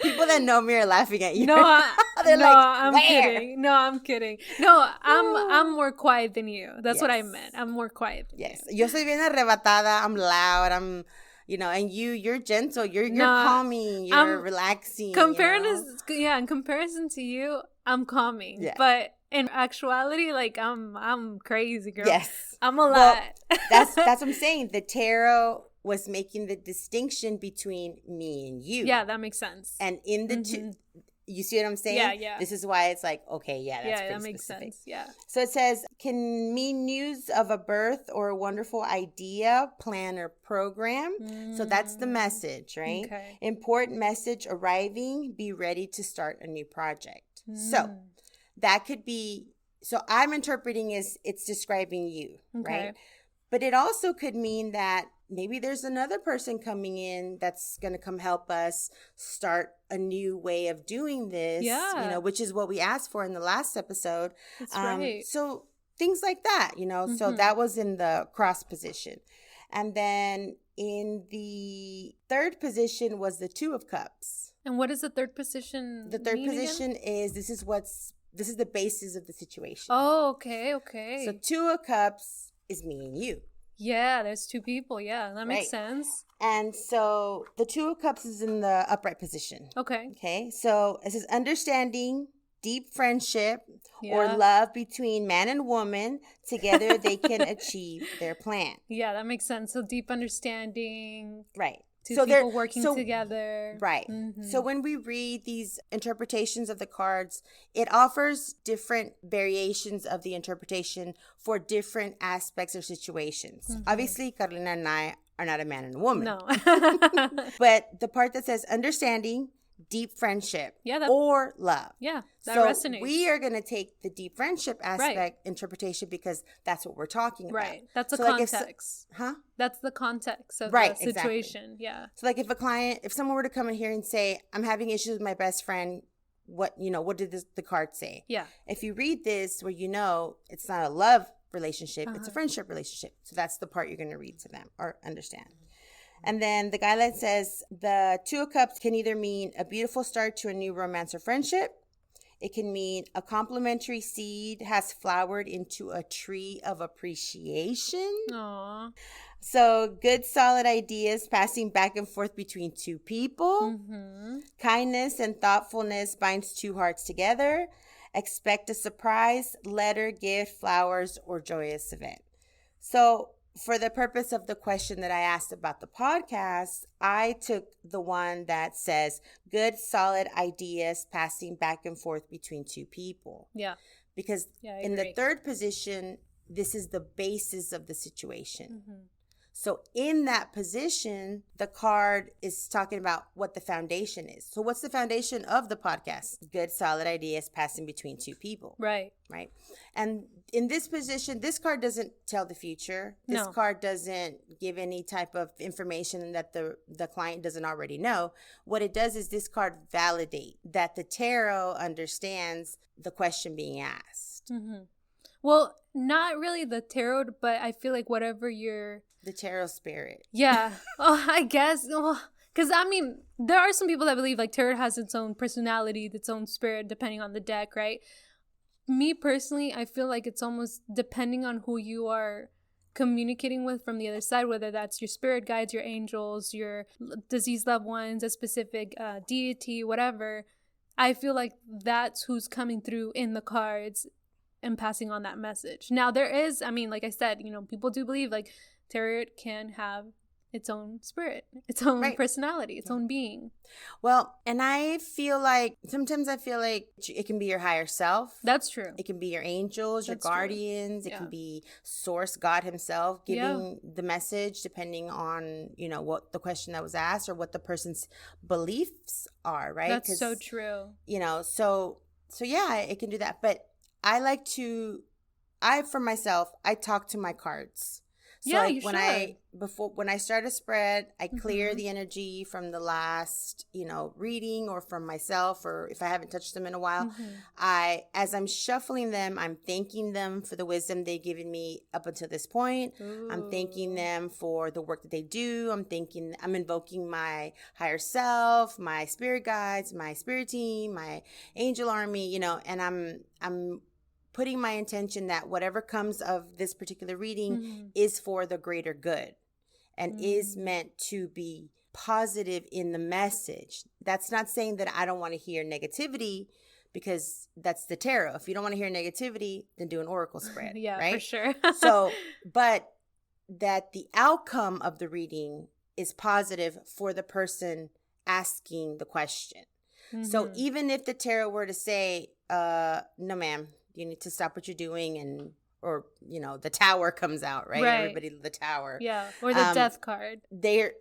People that know me are laughing at you. No, I'm where? kidding. No, I'm kidding. No, I'm more quiet than you. That's what I Yes. meant. I'm more quiet than you. Yo soy bien arrebatada. I'm loud. I'm, and you're gentle. You're calming. You're relaxing. In comparison to you, I'm calming. Yeah. But in actuality, like I'm crazy, girl. Yes. I'm a lot. That's what I'm saying. The tarot was making the distinction between me and you. Yeah, that makes sense. And in the two, you see what I'm saying? Yeah. This is why it's like, okay, that's that pretty makes specific. sense. Yeah. So it says, can mean news of a birth or a wonderful idea, plan, or program. So that's the message, right? Okay. Important message arriving, be ready to start a new project. So that could be, so I'm interpreting as it's describing you, right? But it also could mean that maybe there's another person coming in that's going to come help us start a new way of doing this, which is what we asked for in the last episode. That's right. So things like that, so that was in the cross position. And then in the third position was the Two of Cups. And what is the third position? The third position is this is the basis of the situation. Oh, okay. So Two of Cups is me and you. Yeah, there's two people. Yeah, that makes sense. And so the Two of Cups is in the upright position. Okay. So it says understanding, deep friendship, or love between man and woman. Together they can achieve their plan. Yeah, that makes sense. So deep understanding. Right. Two people working together. Right. So when we read these interpretations of the cards, it offers different variations of the interpretation for different aspects or situations. Obviously, Carolina and I are not a man and a woman. No. But the part that says understanding, deep friendship, or love. Yeah, that so resonates. We are going to take the deep friendship aspect interpretation because that's what we're talking about. Right. That's the context. That's the context of the situation. Exactly. Yeah. So like if someone were to come in here and say, I'm having issues with my best friend, what did the card say? Yeah. If you read this where it's not a love relationship, it's a friendship relationship. So that's the part you're going to read to them or understand. And then the guideline says the Two of Cups can either mean a beautiful start to a new romance or friendship. It can mean a complimentary seed has flowered into a tree of appreciation. Aww. So good, solid ideas passing back and forth between two people. Kindness and thoughtfulness binds two hearts together. Expect a surprise, letter, gift, flowers, or joyous event. So for the purpose of the question that I asked about the podcast, I took the one that says good, solid ideas passing back and forth between two people. Yeah. Because in the third position, this is the basis of the situation. So in that position, the card is talking about what the foundation is. So what's the foundation of the podcast? Good, solid ideas passing between two people. Right. And in this position, this card doesn't tell the future. This card doesn't give any type of information that the client doesn't already know. What it does is this card validate that the tarot understands the question being asked. Well, not really the tarot, but I feel like whatever the tarot spirit. Yeah. I guess. Because, there are some people that believe like tarot has its own personality, its own spirit, depending on the deck, right? Me personally, I feel like it's almost depending on who you are communicating with from the other side, whether that's your spirit guides, your angels, your deceased loved ones, a specific deity, whatever, I feel like that's who's coming through in the cards and passing on that message. Now, there is, I mean, like I said, you know, people do believe like tarot can have its own spirit, its own personality, its own being. Well, and I feel like sometimes it can be your higher self. That's true. It can be your angels, your guardians. It can be source, God himself giving the message, depending on, you know, what the question that was asked or what the person's beliefs are, right? That's so true. You know, so yeah, it can do that. But for myself, I talk to my cards. So like when I start a spread, I clear the energy from the last, you know, reading or from myself, or if I haven't touched them in a while, as I'm shuffling them, I'm thanking them for the wisdom they've given me up until this point. Ooh. I'm thanking them for the work that they do. I'm invoking my higher self, my spirit guides, my spirit team, my angel army, you know, and I'm putting my intention that whatever comes of this particular reading is for the greater good and is meant to be positive in the message. That's not saying that I don't want to hear negativity, because that's the tarot. If you don't want to hear negativity, then do an oracle spread. Yeah, right? For sure. So, but that the outcome of the reading is positive for the person asking the question. So even if the tarot were to say, no, ma'am, you need to stop what you're doing, or, you know, the tower comes out, right? Everybody, the tower. Yeah, or the death card.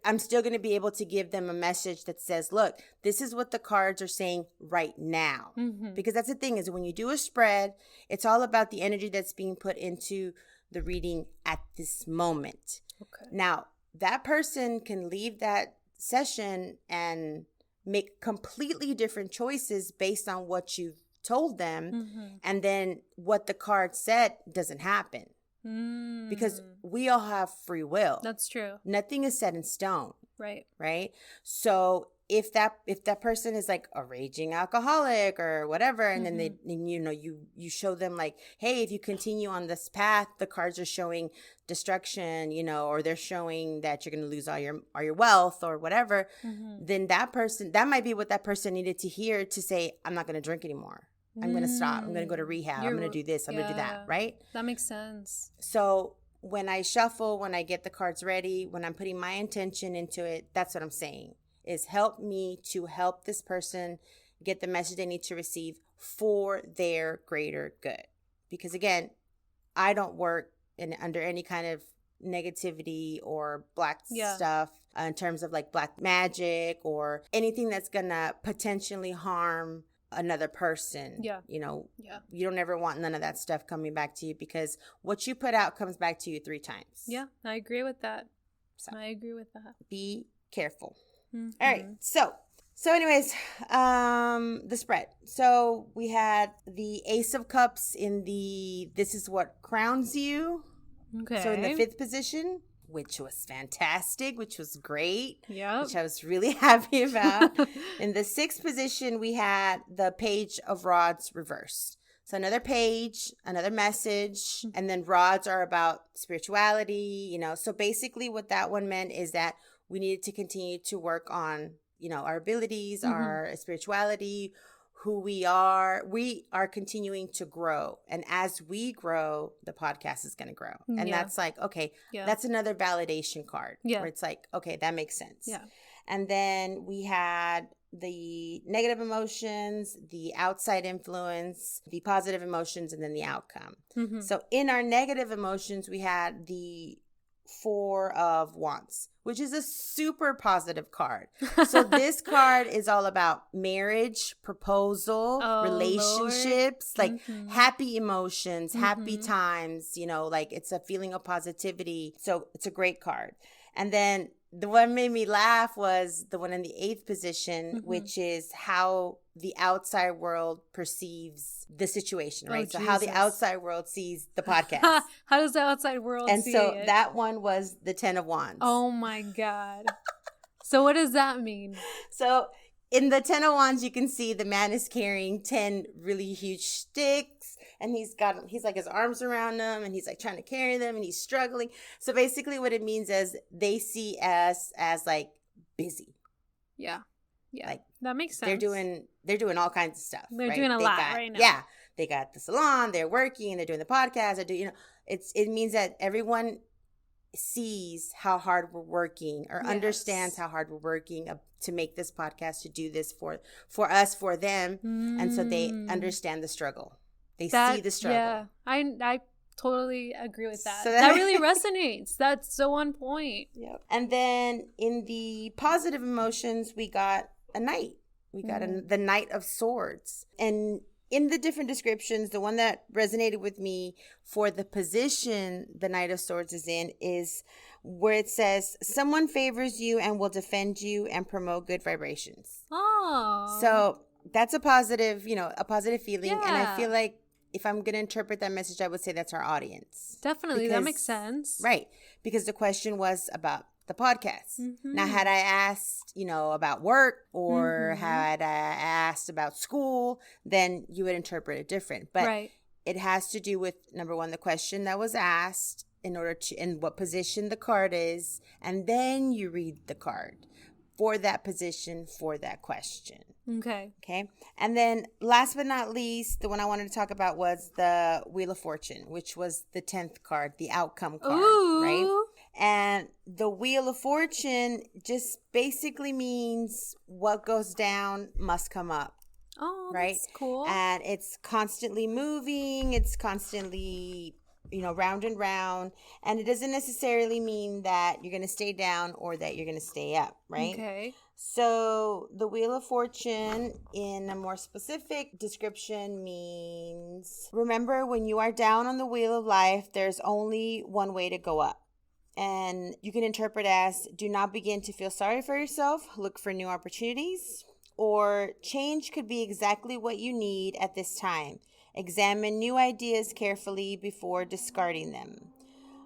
I'm still going to be able to give them a message that says, look, this is what the cards are saying right now. Because that's the thing, is when you do a spread, it's all about the energy that's being put into the reading at this moment. Okay. Now, that person can leave that session and make completely different choices based on what you've told them, and then what the card said doesn't happen, because we all have free will. That's true. Nothing is set in stone. Right. So if that person is like a raging alcoholic or whatever, and then you show them like, hey, if you continue on this path, the cards are showing destruction, you know, or they're showing that you're going to lose all your wealth or whatever, then that might be what that person needed to hear to say, I'm not going to drink anymore. I'm going to stop. I'm going to go to rehab. I'm going to do this. I'm going to do that. Right? That makes sense. So when I shuffle, when I get the cards ready, when I'm putting my intention into it, that's what I'm saying, is help me to help this person get the message they need to receive for their greater good. Because again, I don't work under any kind of negativity or black stuff in terms of like black magic or anything that's going to potentially harm another person. You know, you don't ever want none of that stuff coming back to you, because what you put out comes back to you 3 times. I agree with that. Be careful. All right. So anyways, the spread. So we had the Ace of Cups in this is what crowns you. Okay. So in the 5th position, which was fantastic, which was great, which I was really happy about. In the 6th position, we had the Page of Rods reversed. So another page, another message, and then rods are about spirituality, you know. So basically what that one meant is that we needed to continue to work on, you know, our abilities, our spirituality, who we are. We are continuing to grow. And as we grow, the podcast is going to grow. And that's like, okay, that's another validation card where it's like, okay, that makes sense. And then we had the negative emotions, the outside influence, the positive emotions, and then the outcome. So in our negative emotions, we had the 4 of Wands, which is a super positive card. So this card is all about marriage, proposal, relationships, like happy emotions, happy times, you know, like it's a feeling of positivity. So it's a great card. And then the one made me laugh was the one in the 8th position, which is how the outside world perceives the situation, right? So how the outside world sees the podcast. How does the outside world see it? And so that one was the 10 of Wands. Oh my God. So what does that mean? So in the 10 of Wands, you can see the man is carrying 10 really huge sticks. and he's like his arms around them, and he's like trying to carry them, and he's struggling. So basically what it means is they see us as like busy. Yeah. Like, that makes sense. They're doing all kinds of stuff. They're doing a lot right now. Yeah. They got the salon, they're working, they're doing the podcast, it means that everyone sees how hard we're working, or understands how hard we're working to make this podcast, to do this for us, for them. And so they understand the struggle. They see the struggle. Yeah, I totally agree with that. So that really resonates. That's so on point. Yep. And then in the positive emotions, we got a knight. We got the Knight of Swords. And in the different descriptions, the one that resonated with me for the position the Knight of Swords is in is where it says, someone favors you and will defend you and promote good vibrations. Oh. So that's a positive feeling. Yeah. And I feel like if I'm going to interpret that message, I would say that's our audience. Definitely. That makes sense. Right. Because the question was about the podcast. Now, had I asked, about work, or had I asked about school, then you would interpret it different. But it has to do with, number one, the question that was asked, and what position the card is. And then you read the card for that position, for that question. Okay. And then last but not least, the one I wanted to talk about was the Wheel of Fortune, which was the 10th card, the outcome card. Ooh. Right? And the Wheel of Fortune just basically means what goes down must come up. Oh, right? That's cool. And it's constantly moving. It's constantly, round and round. And it doesn't necessarily mean that you're going to stay down or that you're going to stay up, right? Okay. So the Wheel of Fortune, in a more specific description, means, remember, when you are down on the wheel of life, there's only one way to go up. And you can interpret as, do not begin to feel sorry for yourself. Look for new opportunities. Or, change could be exactly what you need at this time. Examine new ideas carefully before discarding them.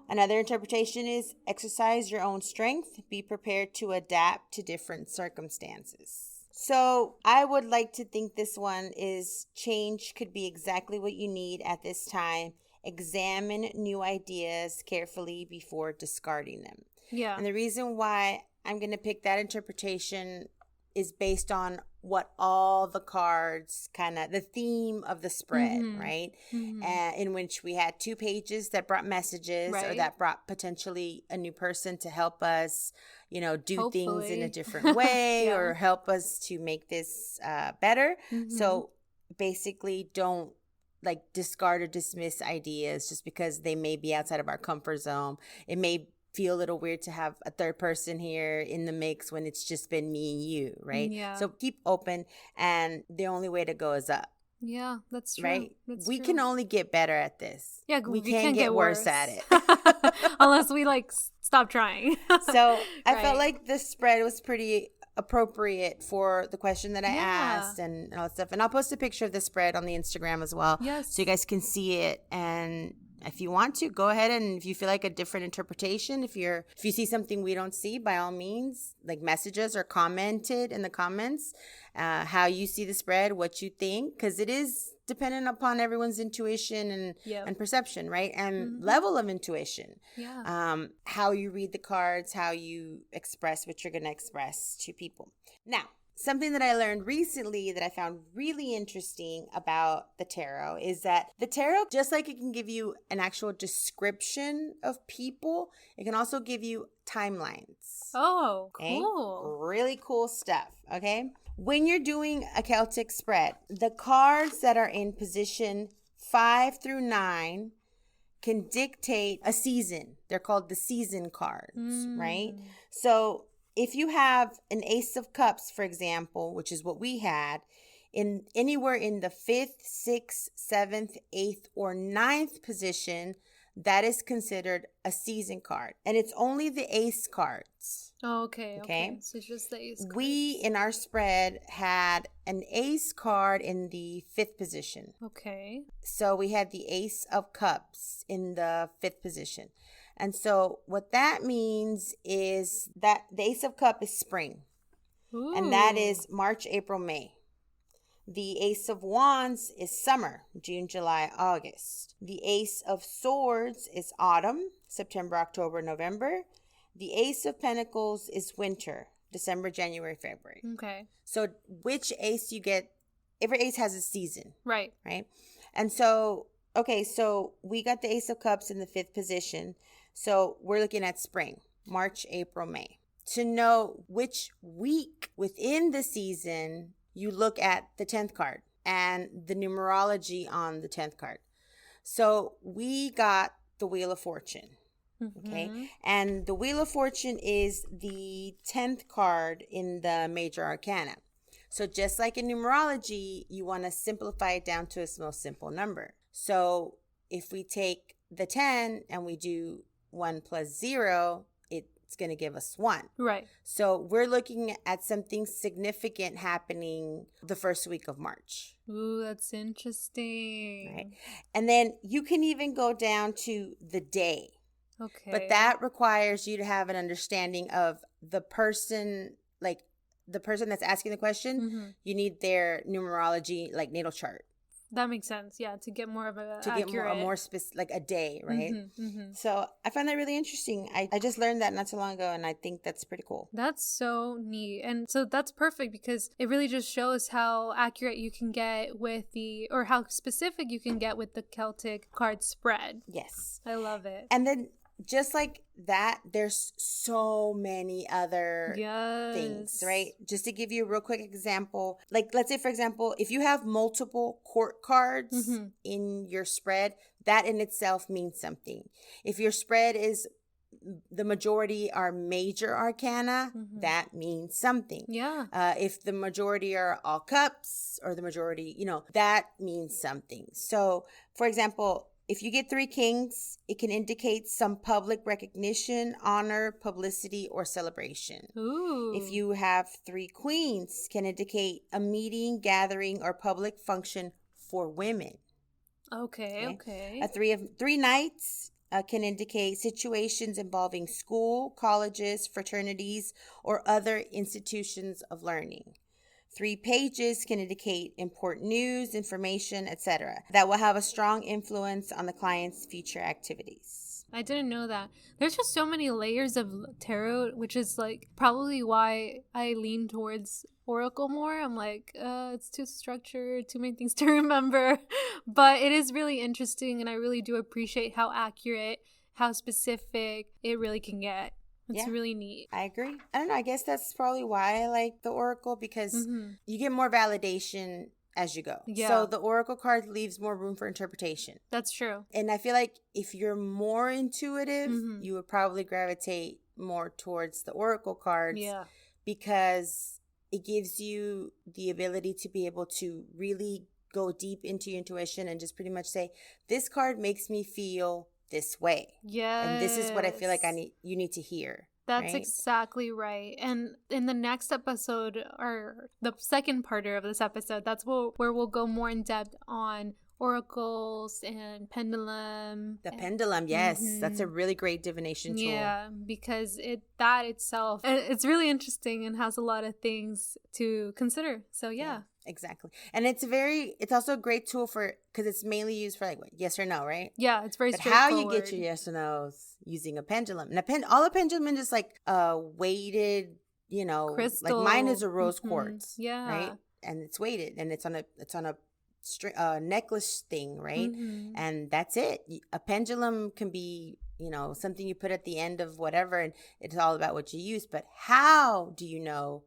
Another interpretation is, exercise your own strength. Be prepared to adapt to different circumstances. So I would like to think this one is, change could be exactly what you need at this time. Examine new ideas carefully before discarding them. Yeah. And the reason why I'm going to pick that interpretation is based on what all the cards, the theme of the spread, right? In which we had 2 pages that brought messages, or that brought potentially a new person to help us, do things in a different way, or help us to make this better. So basically, don't discard or dismiss ideas just because they may be outside of our comfort zone. It may feel a little weird to have a third person here in the mix when it's just been me and you, right? Yeah. So keep open, and the only way to go is up. Yeah, that's true. Right? That's we true. can only get better at this. Yeah, we can't get worse at it. Unless we stop trying. So I felt like this spread was pretty appropriate for the question that I asked and all that stuff. And I'll post a picture of the spread on the Instagram as well. Yes. So you guys can see it. And if you want to, go ahead, and if you feel like a different interpretation, if you see something we don't see, by all means, message us or comment it in the comments, how you see the spread, what you think, because it is dependent upon everyone's intuition and perception, right? And level of intuition. Yeah. How you read the cards, how you express what you're going to express to people. Now, something that I learned recently that I found really interesting about the tarot is that the tarot, just like it can give you an actual description of people, it can also give you timelines. Oh, cool. Okay? Really cool stuff, okay? When you're doing a Celtic spread, the cards that are in position 5 through 9 can dictate a season. They're called the season cards, right? So if you have an Ace of Cups, for example, which is what we had, in anywhere in the 5th, 6th, 7th, 8th, or 9th position, that is considered a season card. And it's only the ace cards. Oh, okay. So just the ace cards. We, in our spread, had an ace card in the 5th position. Okay. So we had the Ace of Cups in the 5th position. And so what that means is that the Ace of Cups is spring. Ooh. And that is March, April, May. The Ace of Wands is summer, June, July, August. The Ace of Swords is autumn, September, October, November. The Ace of Pentacles is winter, December, January, February. Okay. So which ace you get, every ace has a season. Right. Right? And so, okay, so we got the Ace of Cups in the 5th position. So we're looking at spring, March, April, May. To know which week within the season, you look at the 10th card and the numerology on the 10th card. So we got the Wheel of Fortune. Okay. And the Wheel of Fortune is the 10th card in the major arcana. So just like in numerology, you want to simplify it down to its most simple number. So if we take the 10 and we do 1 plus 0, it's going to give us 1. Right. So we're looking at something significant happening the first week of March. Ooh, that's interesting. Right. And then you can even go down to the day. Okay. But that requires you to have an understanding of the person, like the person that's asking the question. You need their numerology, like natal chart. That makes sense. Yeah, to get more of a to accurate... get more specific, like a day, right? So I found that really interesting. I just learned that not too long ago, and I think that's pretty cool. That's so neat. And so that's perfect because it really just shows how accurate you can get with or how specific you can get with the Celtic card spread. Yes. I love it. And then just like that, there's so many other things, right? Just to give you a real quick example, like let's say, for example, if you have multiple court cards in your spread, that in itself means something. If your spread is the majority are major arcana, that means something. Yeah. If the majority are all cups or the majority, that means something. So, for example, if you get 3 kings, it can indicate some public recognition, honor, publicity, or celebration. Ooh. If you have 3 queens, can indicate a meeting, gathering, or public function for women. Okay. A 3 knights can indicate situations involving school, colleges, fraternities, or other institutions of learning. 3 pages can indicate important news, information, etc. that will have a strong influence on the client's future activities. I didn't know that. There's just so many layers of tarot, which is like probably why I lean towards Oracle more. I'm like, it's too structured, too many things to remember. But it is really interesting, and I really do appreciate how accurate, how specific it really can get. It's really neat. I agree. I don't know. I guess that's probably why I like the Oracle, because you get more validation as you go. Yeah. So the Oracle card leaves more room for interpretation. That's true. And I feel like if you're more intuitive, you would probably gravitate more towards the Oracle cards. Yeah. Because it gives you the ability to be able to really go deep into your intuition and just pretty much say, this card makes me feel this way. Yes. And this is what I feel like you need to hear. That's right? exactly right. And in the next episode, or the second parter of this episode, that's where we'll go more in depth on oracles and pendulum. The pendulum, yes. That's a really great divination tool. Yeah, because that itself, it's really interesting and has a lot of things to consider. So yeah. Exactly. And it's also a great tool because it's mainly used for like, what, yes or no, right? Yeah, it's very straightforward. straightforward. How you get your yes or no's using a pendulum. And all a pendulum is just like weighted, crystal. Like mine is a rose quartz. Yeah. Right? And it's weighted and it's on a necklace thing, right? And that's it. A pendulum can be, something you put at the end of whatever, and it's all about what you use. But how do you know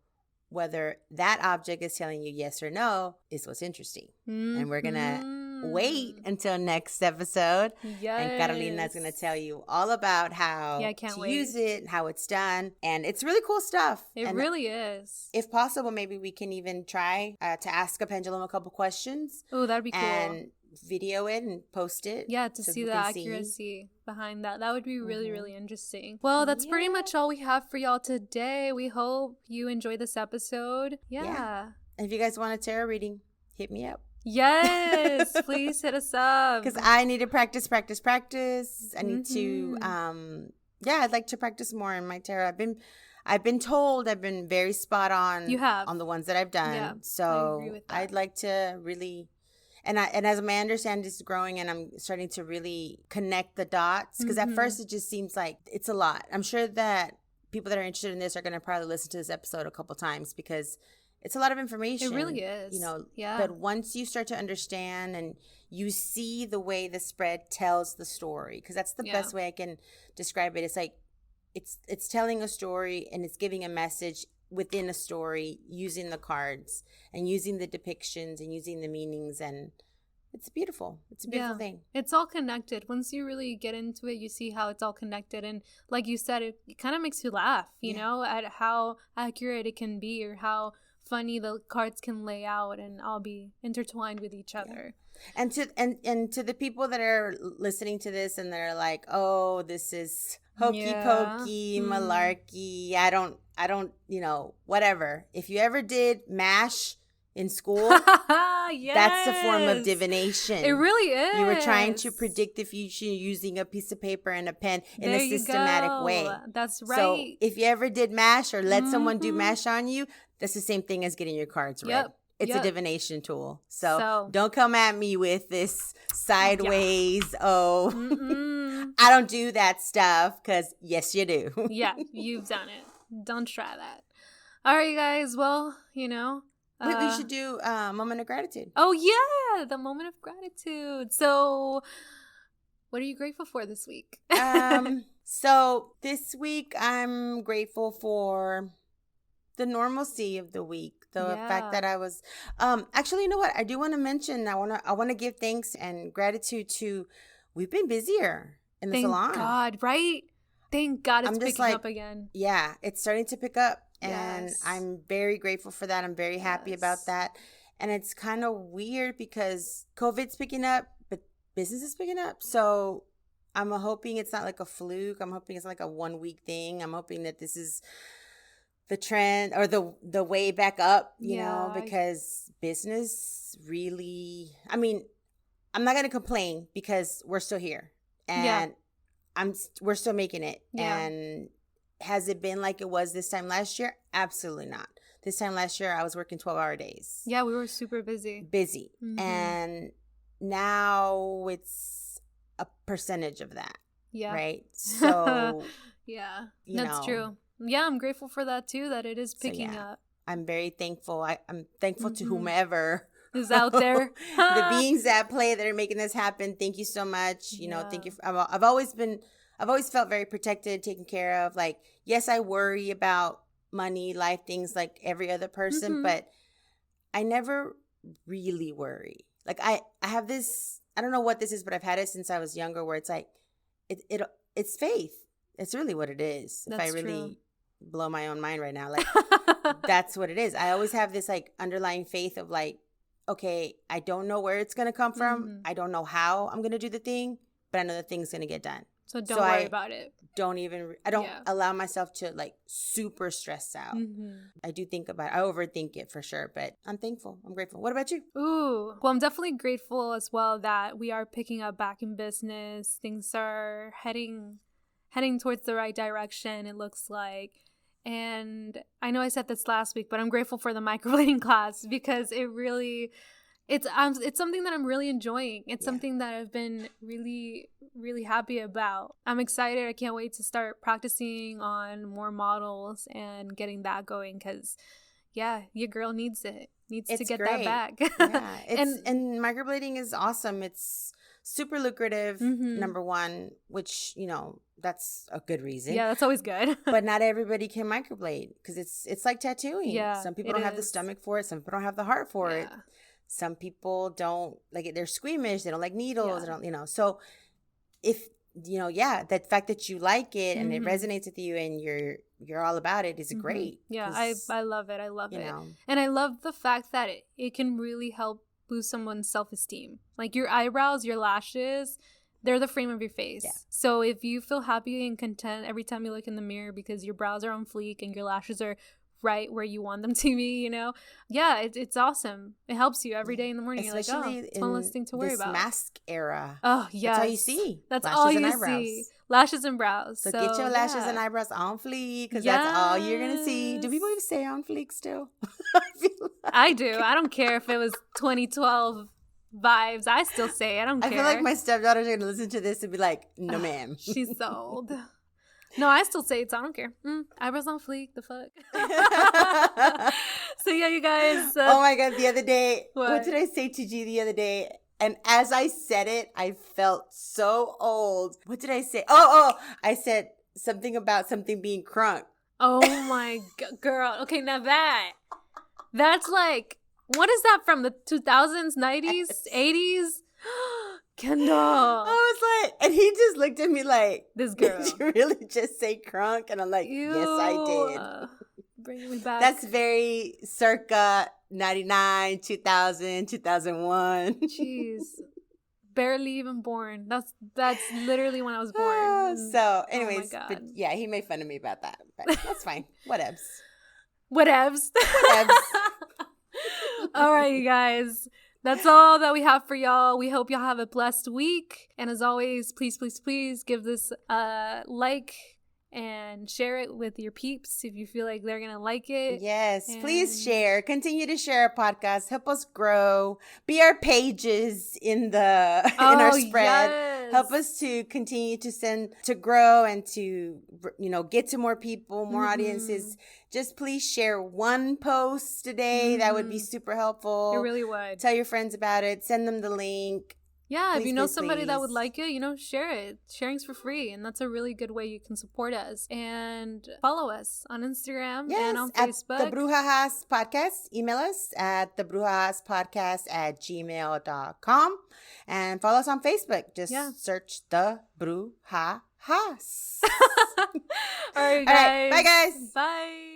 whether that object is telling you yes or no is what's interesting. And we're going to wait until next episode. Yes. And Carolina's going to tell you all about how to use it and how it's done. And it's really cool stuff. It really is. If possible, maybe we can even try to ask a pendulum a couple questions. Oh, that'd be cool. And video it and post it. Yeah, to see the accuracy behind that. That would be really, really interesting. Well, that's pretty much all we have for y'all today. We hope you enjoy this episode. Yeah. And if you guys want a tarot reading, hit me up. Yes, please hit us up. Because I need to practice. I need to, Yeah, I'd like to practice more in my tarot. I've been told I've been very spot on. You have. On the ones that I've done. Yeah, so I agree with that. I'd like to really, and as my understanding is growing and I'm starting to really connect the dots, because at first it just seems like it's a lot. I'm sure that people that are interested in this are going to probably listen to this episode a couple times because it's a lot of information. It really is. You know, yeah. But once you start to understand and you see the way the spread tells the story, because that's the best way I can describe it. It's like, it's telling a story and it's giving a message within a story using the cards and using the depictions and using the meanings, and it's beautiful. It's a beautiful thing. It's all connected. Once you really get into it, you see how it's all connected. And like you said, it kind of makes you laugh, you know, at how accurate it can be or how funny the cards can lay out and all be intertwined with each other. And to the people that are listening to this and they're like, oh, this is hokey pokey, malarkey. I don't, you know, whatever. If you ever did MASH in school, that's a form of divination. It really is. You were trying to predict the future using a piece of paper and a pen in a systematic way. That's right. So if you ever did MASH or let someone do MASH on you, that's the same thing as getting your cards read. It's a divination tool. So don't come at me with this sideways, I don't do that stuff, because yes, you do. Yeah, you've done it. Don't try that. All right, you guys. Well, you know. We should do a moment of gratitude. Oh, yeah. The moment of gratitude. So what are you grateful for this week? So this week I'm grateful for the normalcy of the week. The fact that I was, actually, you know what? I do want to mention, I want to give thanks and gratitude to, we've been busier in the salon. Thank God, right? Thank God it's picking up again. Yeah, it's starting to pick up. And I'm very grateful for that. I'm very happy about that. And it's kind of weird because COVID's picking up, but business is picking up. So I'm hoping it's not like a fluke. I'm hoping it's like a 1 week thing. I'm hoping that this is the trend or the way back up, you know, because business really, I mean, I'm not going to complain because we're still here and we're still making it. And has it been like it was this time last year? Absolutely not. This time last year, I was working 12-hour days. Yeah, we were super busy. And now it's a percentage of that. Yeah. Right? So, yeah, that's true. Yeah, I'm grateful for that too, that it is picking up. I'm very thankful. I'm thankful to whomever is out there. The beings at play that are making this happen. Thank you so much. You know, thank you. I've always felt very protected, taken care of. Like, yes, I worry about money, life, things like every other person, but I never really worry. Like I have this, I don't know what this is, but I've had it since I was younger, where it's like, it's faith. It's really what it is. That's if I really blow my own mind right now, like that's what it is. I always have this like underlying faith of like, okay, I don't know where it's going to come from. I don't know how I'm going to do the thing, but I know the thing's going to get done. So don't worry about it. I don't allow myself to like super stress out. I do think about it. I overthink it for sure, but I'm thankful. I'm grateful. What about you? Ooh, well, I'm definitely grateful as well that we are picking up back in business. Things are heading towards the right direction, it looks like. And I know I said this last week, but I'm grateful for the microblading class because it really, it's something that I'm really enjoying. It's something that I've been really, really happy about. I'm excited. I can't wait to start practicing on more models and getting that going because, your girl needs it. Needs to get that back. And microblading is awesome. It's super lucrative, number one, which, you know, that's a good reason. Yeah, that's always good. But not everybody can microblade because it's like tattooing. Yeah, some people don't have the stomach for it. Some people don't have the heart for it. Some people don't like it. They're squeamish. They don't like needles. They don't, you know. So if, you know, that fact that you like it and it resonates with you and you're all about it is great. Yeah, I love it. I love it. Know. And I love the fact that it can really help boost someone's self-esteem. Like your eyebrows, your lashes, they're the frame of your face. Yeah. So if you feel happy and content every time you look in the mirror because your brows are on fleek and your lashes are right where you want them to be, you know, it's awesome. It helps you every day in the morning. Especially you're like, it's one less thing to worry about. Mask era. Oh yeah, that's all you see. That's all you see. lashes and brows. So get your lashes and eyebrows on fleek, because that's all you're going to see. Do people even say on fleek still? I do. I don't care if it was 2012 vibes. I still say I don't care. I feel like my stepdaughters are going to listen to this and be like, no, ma'am. She's so old. No, I still say it. So I don't care. Eyebrows on fleek. The fuck. So yeah, you guys. Oh my God. The other day, what did I say to G the other day? And as I said it, I felt so old. What did I say? Oh, I said something about something being crunk. Oh my God, girl. Okay, now that's like, what is that from the 2000s, 90s, 80s? Kendall. I was like, and he just looked at me like, this girl. Did you really just say crunk? And I'm like, Ew. Yes, I did. Bringing me back. That's very circa 99, 2000, 2001. Jeez. Barely even born. That's literally when I was born. So, anyways, oh my God. But yeah, he made fun of me about that. But that's fine. Whatevs. Whatevs. All right, you guys. That's all that we have for y'all. We hope y'all have a blessed week. And as always, please, please, please give this a like and share it with your peeps if you feel like they're going to like it. Yes, please share. Continue to share our podcast. Help us grow. Be our pages in our spread. Yes. Help us to continue to grow and to, get to more people, more audiences. Just please share one post today. That would be super helpful. It really would. Tell your friends about it. Send them the link. Yeah, please, if you know please, somebody please. that would like it, share it. Sharing's for free, and that's a really good way you can support us. And follow us on Instagram and on Facebook. At the Brujas Podcast. Email us at thebrujaspodcast@gmail.com. And follow us on Facebook. Just search The Brujas. All right, guys. All right, bye, guys. Bye.